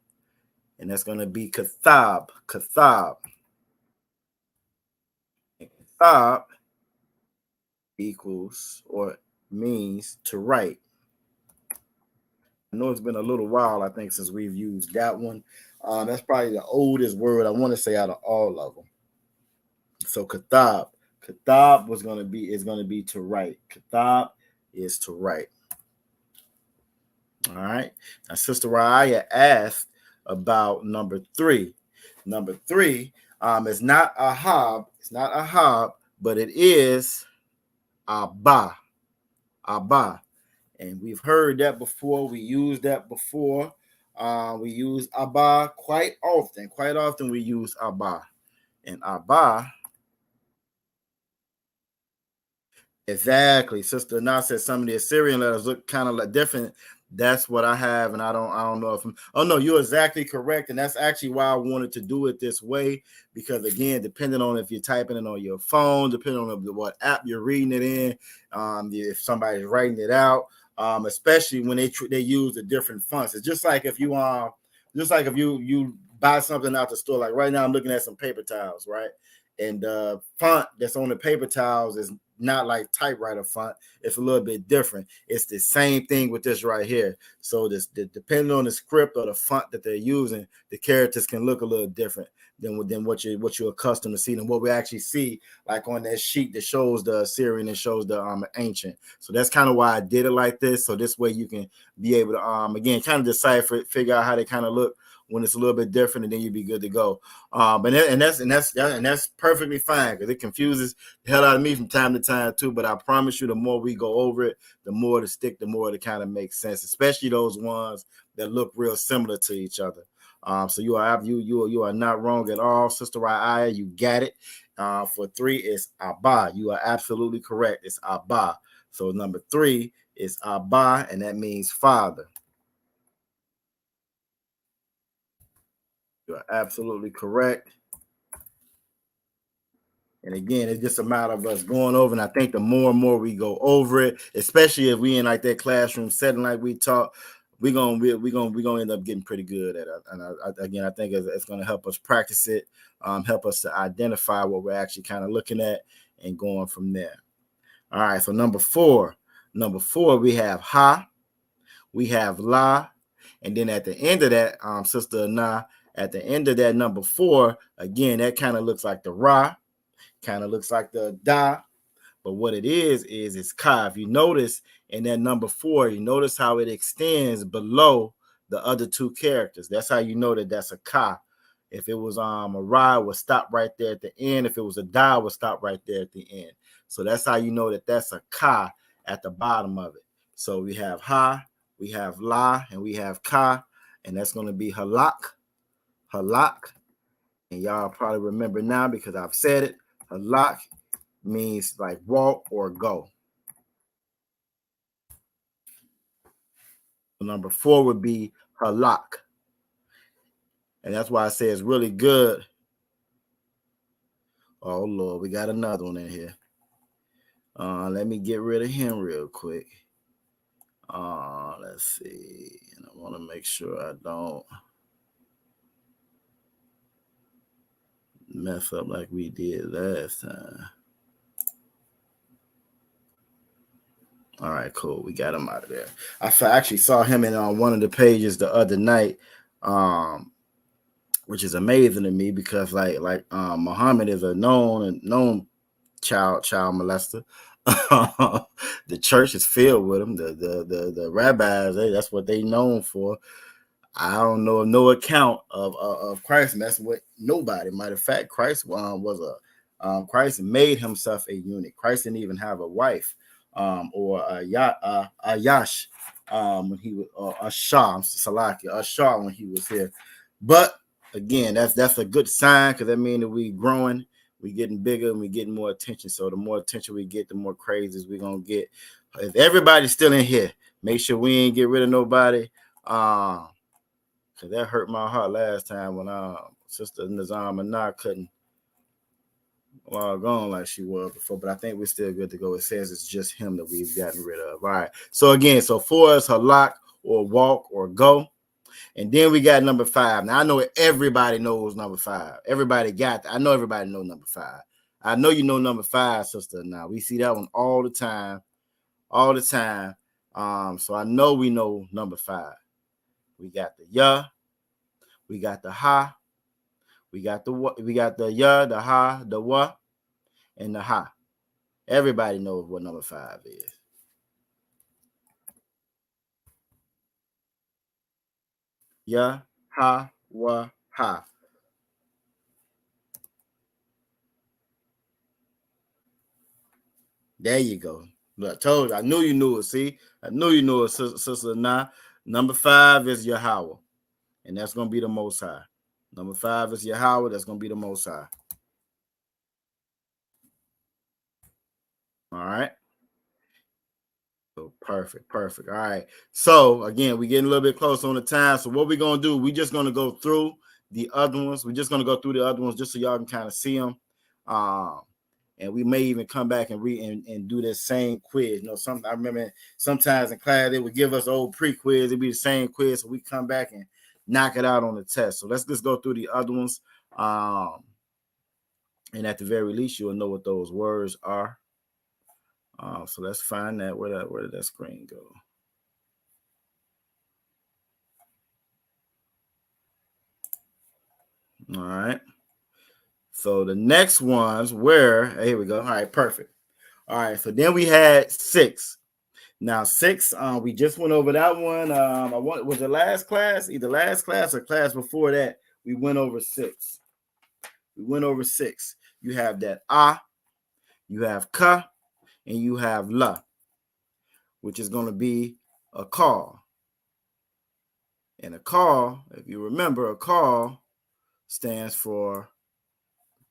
And that's going to be Kathab. Kathab equals or means to write. I know it's been a little while, I think, since we've used that one. That's probably the oldest word I want to say out of all of them. So kathab is going to be to write. Kathab is to write. All right. Now, Sister Raya asked about number three. Number three is not Ahab. It's not Ahab, but it is Abba. Abba. And we've heard that before. We use that before. We use Abba quite often. Quite often we use Abba. And Abba. Exactly. Sister Na said some of the Assyrian letters look kind of like different. That's what I have, and I don't know if you're exactly correct. And that's actually why I wanted to do it this way, because again, depending on if you're typing it on your phone, depending on what app you're reading it in, if somebody's writing it out. Especially when they use the different fonts. It's just like if you buy something out the store. Like right now, I'm looking at some paper towels, right? And the font that's on the paper towels is not like typewriter font. It's a little bit different. It's the same thing with this right here. So depending on the script or the font that they're using, the characters can look a little different than what you're accustomed to seeing, and what we actually see like on that sheet that shows the Assyrian and shows the ancient. So that's kind of why I did it like this. So this way you can be able to again kind of decipher it, figure out how they kind of look when it's a little bit different, and then you'd be good to go. But that's perfectly fine, because it confuses the hell out of me from time to time too. But I promise you, the more we go over it, the more to stick, the more to kind of make sense, especially those ones that look real similar to each other. So you are not wrong at all, Sister Raya. You got it. For 3 is Abba. You are absolutely correct. It's Abba. So number 3 is Abba, and that means father. You are absolutely correct. And again, it's just a matter of us going over. And I think the more and more we go over it, especially if we in like that classroom setting like we taught, we're gonna end up getting pretty good at it. And again, I think it's gonna help us practice it, help us to identify what we're actually kind of looking at and going from there. All right, so number four, we have Ha, we have La, and then at the end of that, Sister Na, at the end of that number 4, again, that kind of looks like the Ra, kind of looks like the Da, but what it is it's Ka. If you notice in that number 4, you notice how it extends below the other 2 characters. That's how you know that that's a Ka. If it was a Ra, it would stop right there at the end. If it was a Da, it would stop right there at the end. So that's how you know that that's a Ka at the bottom of it. So we have Ha, we have La, and we have Ka, and that's going to be Halak. And y'all probably remember now because I've said it. Halak means like walk or go. Number 4 would be Halak. And that's why I say it's really good. Oh, Lord, we got another one in here. Let me get rid of him real quick. Let's see. And I want to make sure I don't mess up like we did last time. All right, cool. We got him out of there. I actually saw him in on one of the pages the other night, which is amazing to me because like Muhammad is a known child molester. The church is filled with them. The rabbis, that's what they known for. I don't know no account of Christ messing with nobody. Matter of fact, Christ Christ made himself a eunuch. Christ didn't even have a wife or a yash when he was a shah, when he was here. But again, that's a good sign because that means that we growing, we getting bigger, and we getting more attention. So the more attention we get, the more crazies we're gonna get. If everybody's still in here, make sure we ain't get rid of nobody. Cause that hurt my heart last time when Sister Nizam and I couldn't gone like she was before, but I think we're still good to go. It says it's just him that we've gotten rid of. All right. So again, so 4 is Halak or walk or go. And then we got number 5. Now I know everybody knows number 5. Everybody got that. I know everybody knows number 5. I know you know number 5, Sister. Now we see that one all the time. So I know we know number 5. We got the Ya, we got the Ha, we got the Ya, the Ha, the Wa, and the Ha. Everybody knows what number 5 is. Ya, Ha, Wa, Ha. There you go. Look, I told you. I knew you knew it. See? I knew you knew it, Sister Nah. Number 5 is Yahweh. And that's going to be the Most High. Number 5 is Yahweh. That's going to be the Most High. All right. So perfect. All right. So again, we're getting a little bit close on the time. So what we're going to do, we're just going to go through the other ones. We're just going to go through the other ones just so y'all can kind of see them. And we may even come back and do this same quiz. You know, I remember sometimes in class they would give us old pre-quiz. It'd be the same quiz, so we come back and knock it out on the test. So let's just go through the other ones. And at the very least, you'll know what those words are. So let's find that. Where did that screen go? All right. So the next ones here we go. All right, perfect. All right, so then we had 6. Now 6, we just went over that one. Was the last class, either last class or class before that, we went over 6. We went over 6. You have that you have ka, and you have la, which is going to be a call. And a call, if you remember, a call stands for,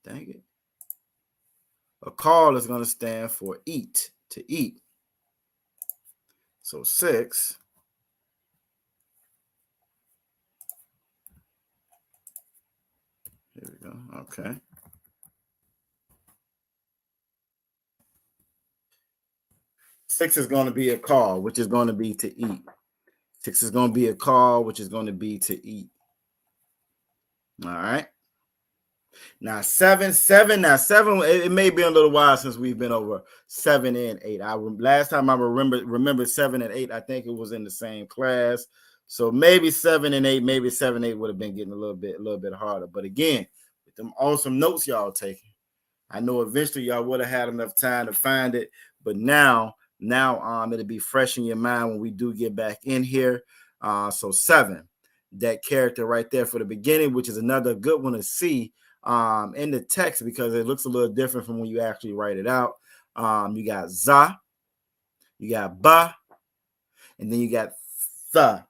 dang it. A call is going to stand for eat, to eat. So 6. Here we go. Okay. 6 is going to be a call, which is going to be to eat. 6 is going to be a call, which is going to be to eat. All right. Now 7, it may be a little while since we've been over 7 and 8. Last time I remember 7 and 8, I think it was in the same class. So maybe 7 and 8, maybe 7 and 8 would have been getting a little bit harder. But again, with them awesome notes y'all taking, I know eventually y'all would have had enough time to find it, but now it'll be fresh in your mind when we do get back in here. So 7, that character right there for the beginning, which is another good one to see in the text because it looks a little different from when you actually write it out. You got za, you got ba, and then you got the.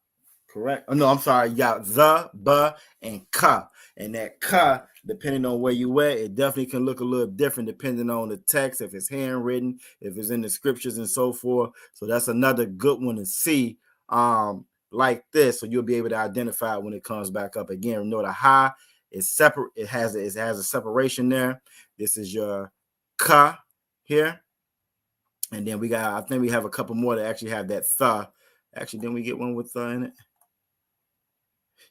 Correct? Oh, no, I'm sorry. You got the, ba, and ka. And that ka, depending on where you at, it definitely can look a little different depending on the text, if it's handwritten, if it's in the scriptures and so forth. So that's another good one to see like this. So you'll be able to identify when it comes back up again. Remember the ha is separate. It has a separation there. This is your ka here. And then I think we have a couple more that actually have that tha. Actually, didn't we get one with tha in it?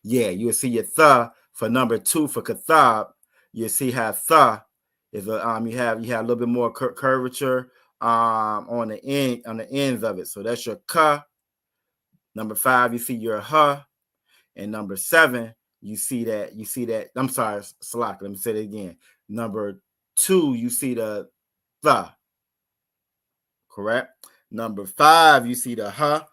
Yeah, you'll see your tha for number 2 for kathab. You'll see how tha is you have a little bit more curvature on the ends of it. So that's your ka. Number 5, you see your ha, and number 7, you see that. I'm sorry, Salak. Let me say it again. Number 2, you see the tha. Correct. Number 5, you see the ha.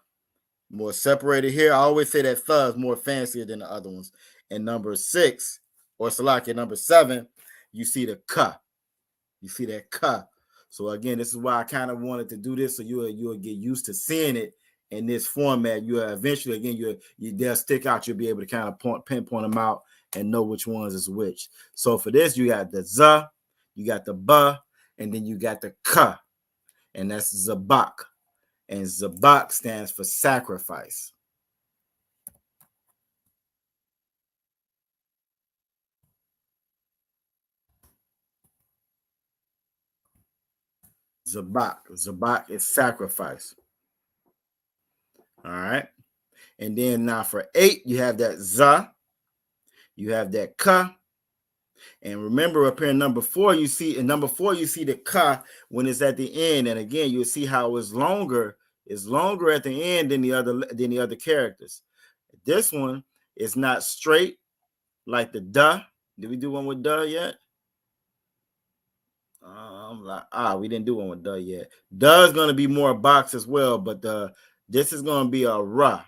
More separated here. I always say that tha is more fancier than the other ones. And number 6, or Salaki, number 7, you see the ka. You see that ka. So again, this is why I kind of wanted to do this, so you'll get used to seeing it in this format. You eventually, again, they'll stick out. You'll be able to kind of pinpoint them out and know which ones is which. So for this, you got the za, you got the ba, and then you got the ka, and that's zabak. And zabak stands for sacrifice. Zabak is sacrifice. All right. And then now for 8, you have that za, you have that ka. And remember up here in number 4, you see the ka when it's at the end. And again, you'll see how it's longer at the end than the other characters. This one is not straight like the da. Did we do one with da yet? We didn't do one with da yet. Da is going to be more box as well, but this is going to be a ra.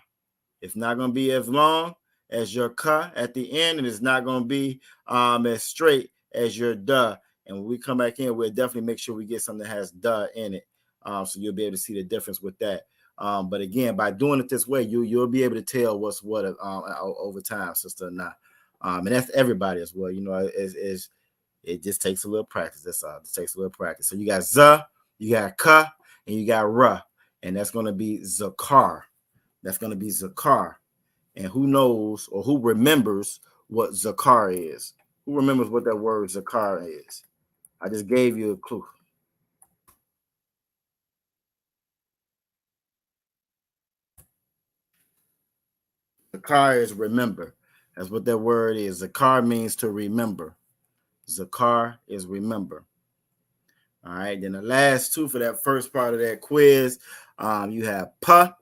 It's not going to be as long as your ka at the end, and it's not going to be as straight as your da. And when we come back in, we'll definitely make sure we get something that has da in it, so you'll be able to see the difference with that. But again, by doing it this way, you'll be able to tell what's what over time, sister. Nah, and that's everybody as well. You know, it just takes a little practice. That's all. It takes a little practice. So you got za, you got ka, and you got ra, and that's going to be zakar. That's going to be zakar. And who knows or who remembers what zakar is? Who remembers what that word zakar is? I just gave you a clue. Zakar is remember. That's what that word is. Zakar means to remember. Zakar is remember. All right, then the last two for that first part of that quiz, you have pa.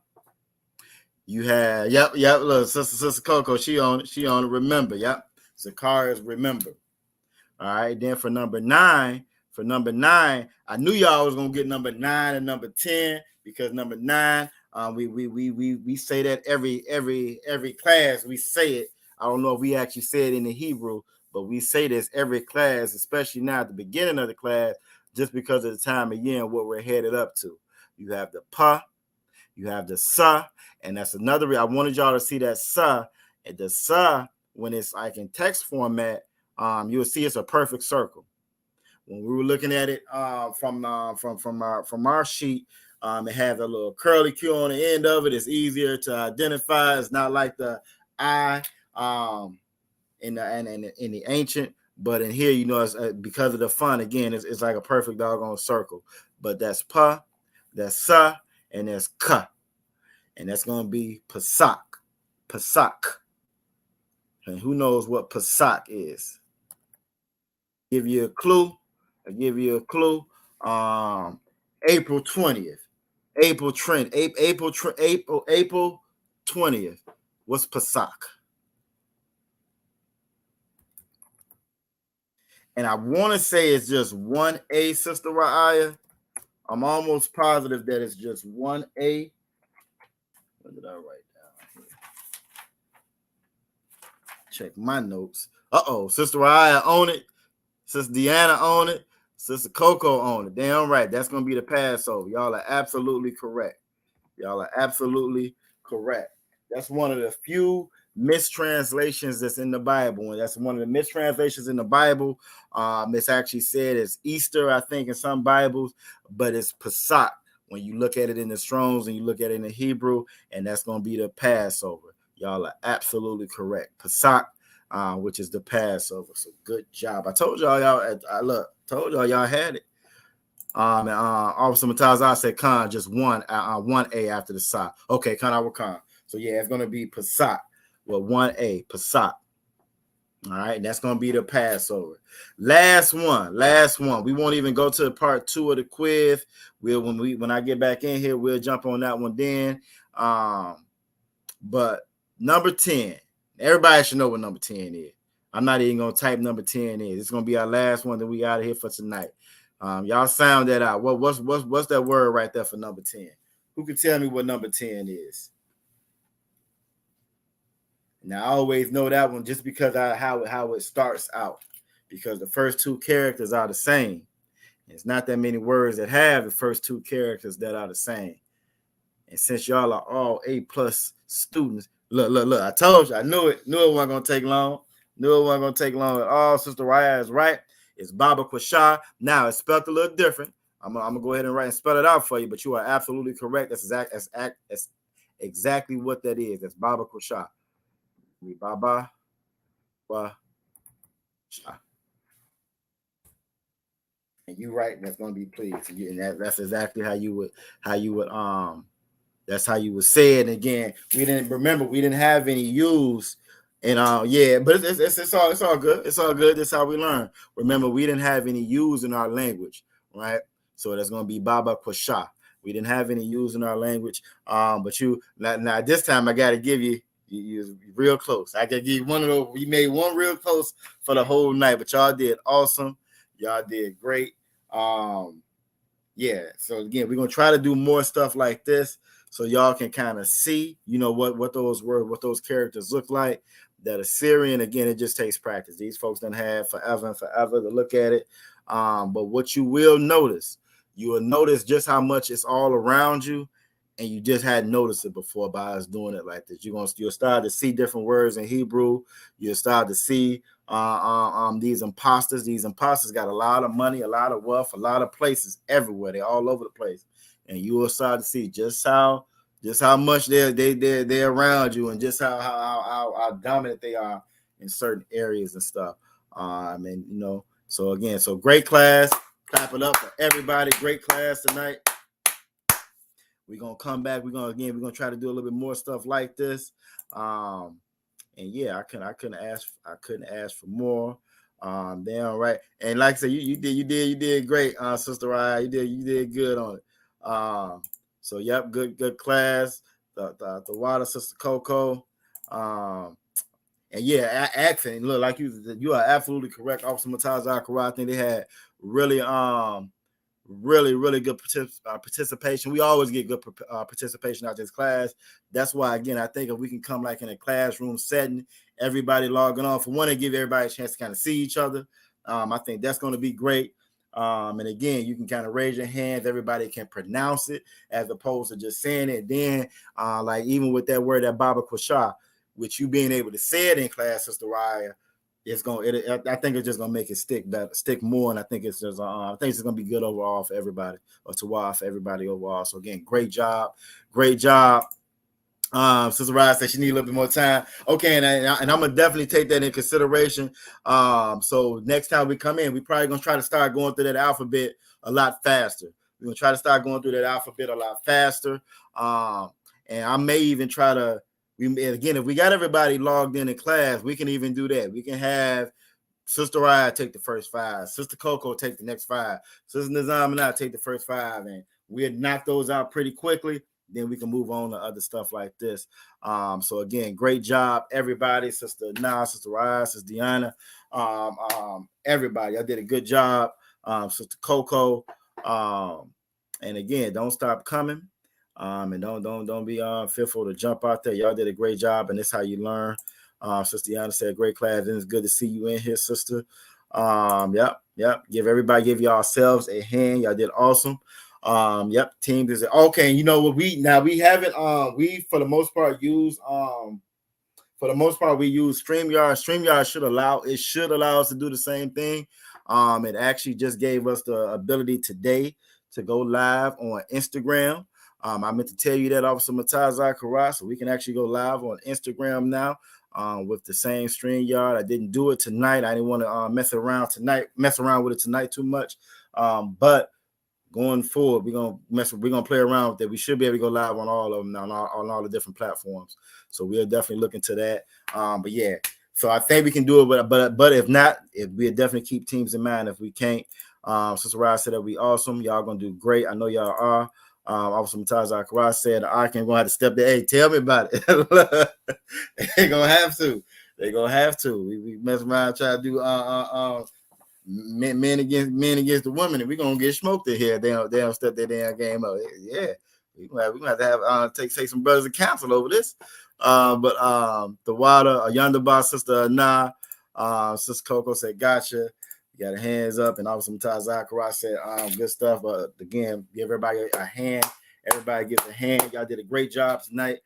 You have yep. Look, sister Coco, she on it. Remember, yep. Zakar is remember. All right, then for number nine, I knew y'all was gonna get number 9 and number 10 because number 9, we say that every class we say it. I don't know if we actually say it in the Hebrew, but we say this every class, especially now at the beginning of the class, just because of the time of year and what we're headed up to. You have the pa, you have the sa, and that's another. I wanted y'all to see that sa, and the sa when it's like in text format. You'll see it's a perfect circle. When we were looking at it from our sheet, it has a little curly Q on the end of it. It's easier to identify. It's not like the I in the ancient, but in here, it's because of the font. Again, it's like a perfect doggone circle. But that's pa, that's sa, and that's ka, and that's gonna be pasak, pasak. And who knows what pasak is? Give you a clue. April 20th. April 20th. What's Pesach? And I want to say it's just 1A, Sister Ra'aya. I'm almost positive that it's just 1A. What did I write down here? Check my notes. Sister Ra'aya own it. Sister Deanna own it. Sister Coco on it. Damn right. That's going to be the Passover. Y'all are absolutely correct. That's one of the few mistranslations that's in the Bible. And that's one of the mistranslations in the Bible. It's actually said it's Easter, I think, in some Bibles, but it's Pesach when you look at it in the Strongs and you look at it in the Hebrew, and that's going to be the Passover. Y'all are absolutely correct. Pesach, which is the Passover. So good job. I told y'all y'all had it. Officer Matazah said Khan just one A after the Sa. Okay, Khan I will Khan. So yeah, it's gonna be Pesach. Well, 1A, Pesach. All right, that's gonna be the Passover. Last one. We won't even go to part 2 of the quiz. When I get back in here, we'll jump on that one then. But number 10, everybody should know what number 10 is. I'm not even gonna type number 10 is. It's gonna be our last one that we out of here for tonight. Y'all sound that out. What's that word right there for number 10? Who can tell me what number 10 is? Now I always know that one just because how it starts out, because the first 2 characters are the same. It's not that many words that have the first 2 characters that are the same. And since y'all are all A+ students, look, I told you, I knew it wasn't gonna take long. At all. Sister Raya is right. It's Baba Quashah. Now it's spelled a little different. I'm gonna go ahead and write and spell it out for you, but you are absolutely correct. That's exactly what that is. That's Baba Quashah. Baba Quashah. And you right, that's gonna be pleased. And that's exactly how you would that's how you would say it. And again, we didn't have any U's. And but it's all good. It's all good. That's how we learn. Remember, we didn't have any U's in our language, right? So that's gonna be Baba Quashah. We didn't have any U's in our language. But you now this time I gotta give you real close. I gotta give you one of those. We made one real close for the whole night, but y'all did awesome. Y'all did great. Yeah. So again, we're gonna try to do more stuff like this, so y'all can kind of see, what those words, what those characters look like. That Assyrian, again, it just takes practice. These folks done have forever to look at it. But what you will notice just how much it's all around you, and you just hadn't noticed it before by us doing it like this. You'll start to see different words in Hebrew. You'll start to see these imposters. These imposters got a lot of money, a lot of wealth, a lot of places everywhere. They're all over the place, and you will start to see just how much they're around you, and just how dominant they are in certain areas and stuff. So again, great class. Clap it up for everybody. Great class tonight. We're gonna come back. We're gonna try to do a little bit more stuff like this. And yeah, I couldn't ask for more. Damn right. And like I said, you did great, Sister Raya. You did good on it. So yep, good class. The water, Sister Coco. And yeah, accent. Look, like you are absolutely correct. Officer Mataz Akara, I think they had really really good participation. We always get good participation out of this class. That's why, again, I think if we can come like in a classroom setting, everybody logging on, for one, to give everybody a chance to kind of see each other. I think that's going to be great. And again, you can kind of raise your hands. Everybody can pronounce it as opposed to just saying it. Then, like even with that word, that Baba Kwasha, with you being able to say it in class, Sister Raya, I think it's just gonna make it stick more, and I think it's just gonna be good overall for everybody, or to for everybody overall. So again, great job. Sister Ryan said she need a little bit more time. Okay, and I'm gonna definitely take that in consideration. So next time we come in, we probably gonna try to start going through that alphabet a lot faster. We're gonna try to start going through that alphabet a lot faster. And I may even try to. Again, if we got everybody logged in class, we can even do that. We can have Sister Raya take the first 5, Sister Coco take the next 5, Sister Nizam and I take the first 5, and we'll knock those out pretty quickly. Then we can move on to other stuff like this. So again, great job, everybody. Sister Nas, Sister Raya, Sister Deanna, everybody. I did a good job. Sister Coco. And again, don't stop coming. And don't be fearful to jump out there. Y'all did a great job, and this is how you learn. Sister Yana said, great class, and it's good to see you in here, sister. Yep. Give yourselves a hand. Y'all did awesome. Yep, team is okay. You know what, we haven't we for the most part use we use StreamYard. StreamYard should allow us to do the same thing. It actually just gave us the ability today to go live on Instagram. I meant to tell you that, Officer Matazai Kara, so we can actually go live on Instagram now with the same StreamYard. I didn't do it tonight. I didn't want to mess around with it tonight too much. But going forward, we're gonna play around with it. We should be able to go live on all of them now, on all the different platforms. So we'll definitely look into that. But yeah, so I think we can do it. But if not, we'll definitely keep teams in mind if we can't. Sister Ryan said that'd be awesome. Y'all gonna do great. I know y'all are. Officer Mataz Akara said the Ark ain't gonna have to step there. Hey, tell me about it. They're gonna have to. We mess around, try to do men against the women, and we're gonna get smoked in here. They don't step their damn game up. Yeah, we're gonna have to have take some brothers of counsel over this. But the water, Yonder Boss, Sister Na, Sister Coco said, gotcha. You got a hands up, and Officer Mataz Akara said, good stuff. But again, give everybody a hand. Everybody gets a hand. Y'all did a great job tonight.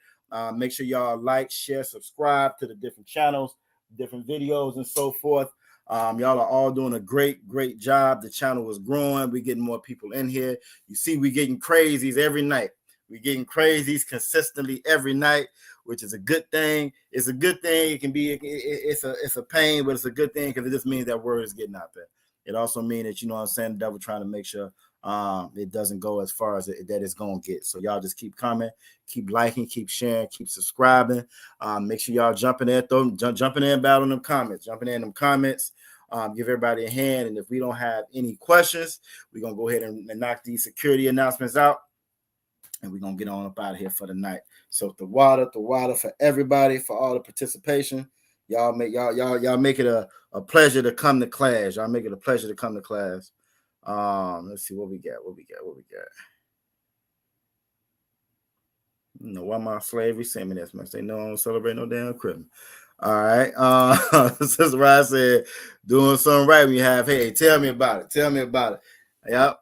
Make sure y'all like, share, subscribe to the different channels, different videos, and so forth. Y'all are all doing a great job. The channel is growing. We're getting more people in here. You see, we're getting crazies every night. We're getting crazies consistently every night, which is a good thing. It's a good thing. It can be, it's a pain, but it's a good thing because it just means that word is getting out there. It also means that, you know what I'm saying, the devil trying to make sure it doesn't that it's going to get. So y'all just keep coming, keep liking, keep sharing, keep subscribing. Make sure y'all jumping in and battling them comments, give everybody a hand. And if we don't have any questions, we're going to go ahead and knock these security announcements out. And we're going to get on up out of here for the night. So the water for everybody, for all the participation. Y'all make it a pleasure to come to class. Y'all make it a pleasure to come to class. Let's see what we got. You know, why my slavery send me this much? They know I don't celebrate no damn Christmas. All right. Sister Ryan said, doing something right when you have, hey, tell me about it. Yep.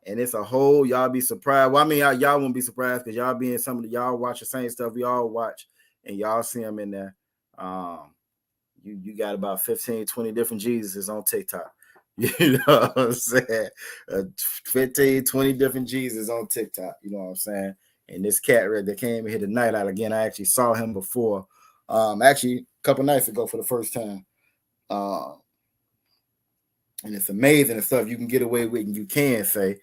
And it's a whole, y'all be surprised. Well, I mean, y'all won't be surprised because y'all be in some of y'all watch the same stuff we all watch, and y'all see them in there. You got about 15, 20 different Jesuses on TikTok. You know what I'm saying? 15, 20 different Jesus on TikTok. You know what I'm saying? And this cat that came here tonight, I actually saw him before. Actually, a couple nights ago for the first time. And it's amazing the stuff you can get away with and you can say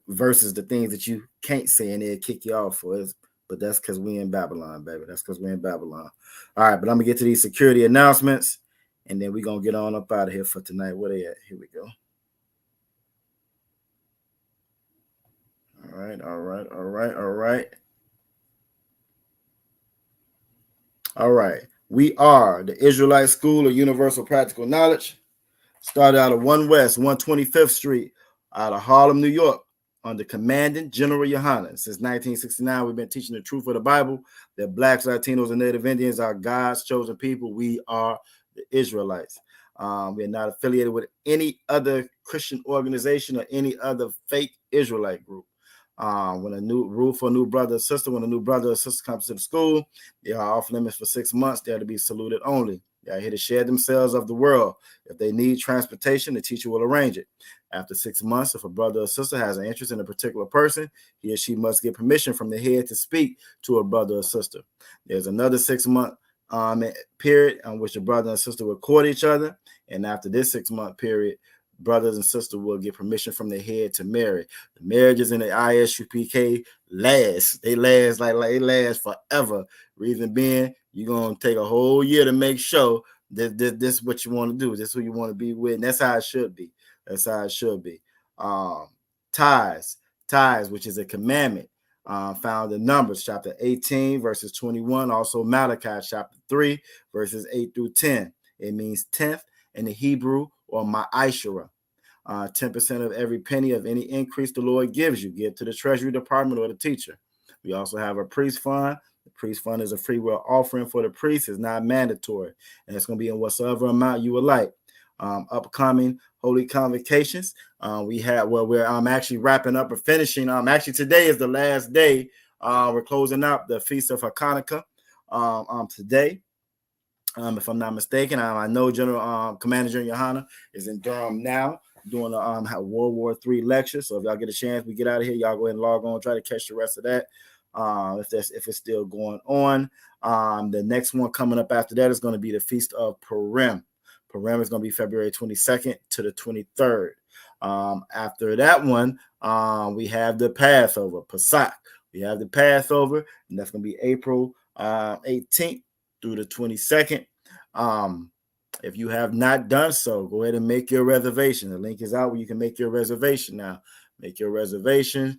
versus the things that you can't say and they'll kick you off for. But that's because we in Babylon, baby. That's because we're in Babylon. All right, but I'm going to get to these security announcements. And then we're going to get on up out of here for tonight. Where they at? Here we go. All right. All right. We are the Israelite School of Universal Practical Knowledge. Started out of 1 West, 125th Street, out of Harlem, New York, under Commandant General Yohanan. Since 1969, we've been teaching the truth of the Bible, that Blacks, Latinos, and Native Indians are God's chosen people. We are the Israelites. We are not affiliated with any other Christian organization or any other fake Israelite group. When a new rule for a new brother or sister, when a new brother or sister comes to the school, they are off limits for 6 months. They are to be saluted only. They are here to share themselves of the world. If they need transportation, the teacher will arrange it. After 6 months, if a brother or sister has an interest in a particular person, he or she must get permission from the head to speak to a brother or sister. There's another 6-month period on which the brother and sister will court each other. And after this 6-month period, brothers and sisters will get permission from the head to marry. The marriages in the ISUPK last. They last like they last forever. Reason being, you're going to take a whole year to make sure that this is what you want to do. This is who you want to be with. And that's how it should be. That's how it should be. Tithes, which is a commandment, found in Numbers chapter 18, verses 21. Also Malachi chapter 3, verses 8 through 10. It means 10th in the Hebrew, or ma'ashara. 10% of every penny of any increase the Lord gives you, give to the Treasury Department or the teacher. We also have a priest fund. The priest fund is a free will offering for the priest. It's not mandatory, and it's going to be in whatsoever amount you would like. Upcoming holy convocations. We have we're actually wrapping up or finishing. Actually, today is the last day. We're closing out the Feast of Hanukkah today. If I'm not mistaken, I know General Commander General Yohanan is in Durham now doing a World War III lecture. So if y'all get a chance, we get out of here, y'all go ahead and log on, try to catch the rest of that. If it's still going on. The next one coming up after that is going to be the Feast of Purim. Purim is going to be February 22nd to the 23rd. After that one, we have the Passover, Pesach. We have the Passover, and that's going to be April 18th through the 22nd. If you have not done so, go ahead and make your reservation. The link is out where you can make your reservation now. Make your reservation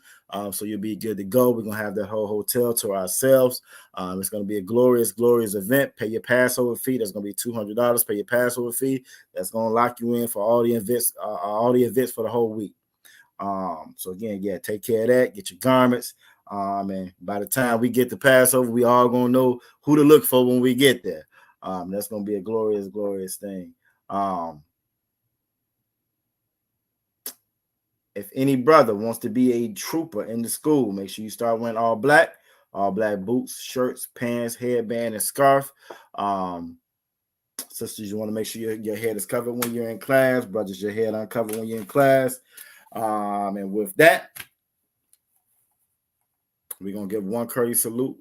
so you'll be good to go. We're going to have the whole hotel to ourselves. It's going to be a glorious, glorious event. Pay your Passover fee. That's going to be $200. Pay your Passover fee. That's going to lock you in for all the events for the whole week. So again, yeah, take care of that. Get your garments. And by the time we get to Passover, we all going to know who to look for when we get there. That's going to be a glorious, glorious thing. If any brother wants to be a trooper in the school, make sure you start wearing all black boots, shirts, pants, headband, and scarf. Sisters, you want to make sure your head is covered when you're in class. Brothers, your head uncovered when you're in class. And with that, we're going to give one courtesy salute.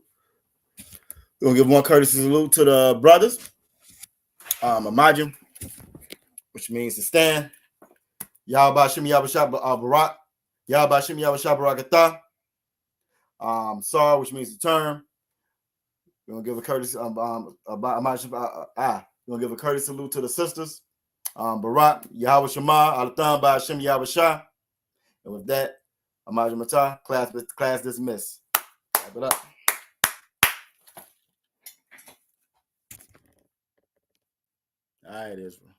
We're going to give one courtesy salute to the brothers. Imagine, which means to stand. Yahweh Shem Yahweh Barak. Yahweh Shem Yahweh Barakatah. Sar, which means to turn. We're gonna give a courtesy. We're gonna give a courtesy salute to the sisters. Barak, Yahweh Shema, Alatham by Shem Yahweh Shah. And with that, Amaj Matah, class dismissed. Wrap it up. All right, Israel.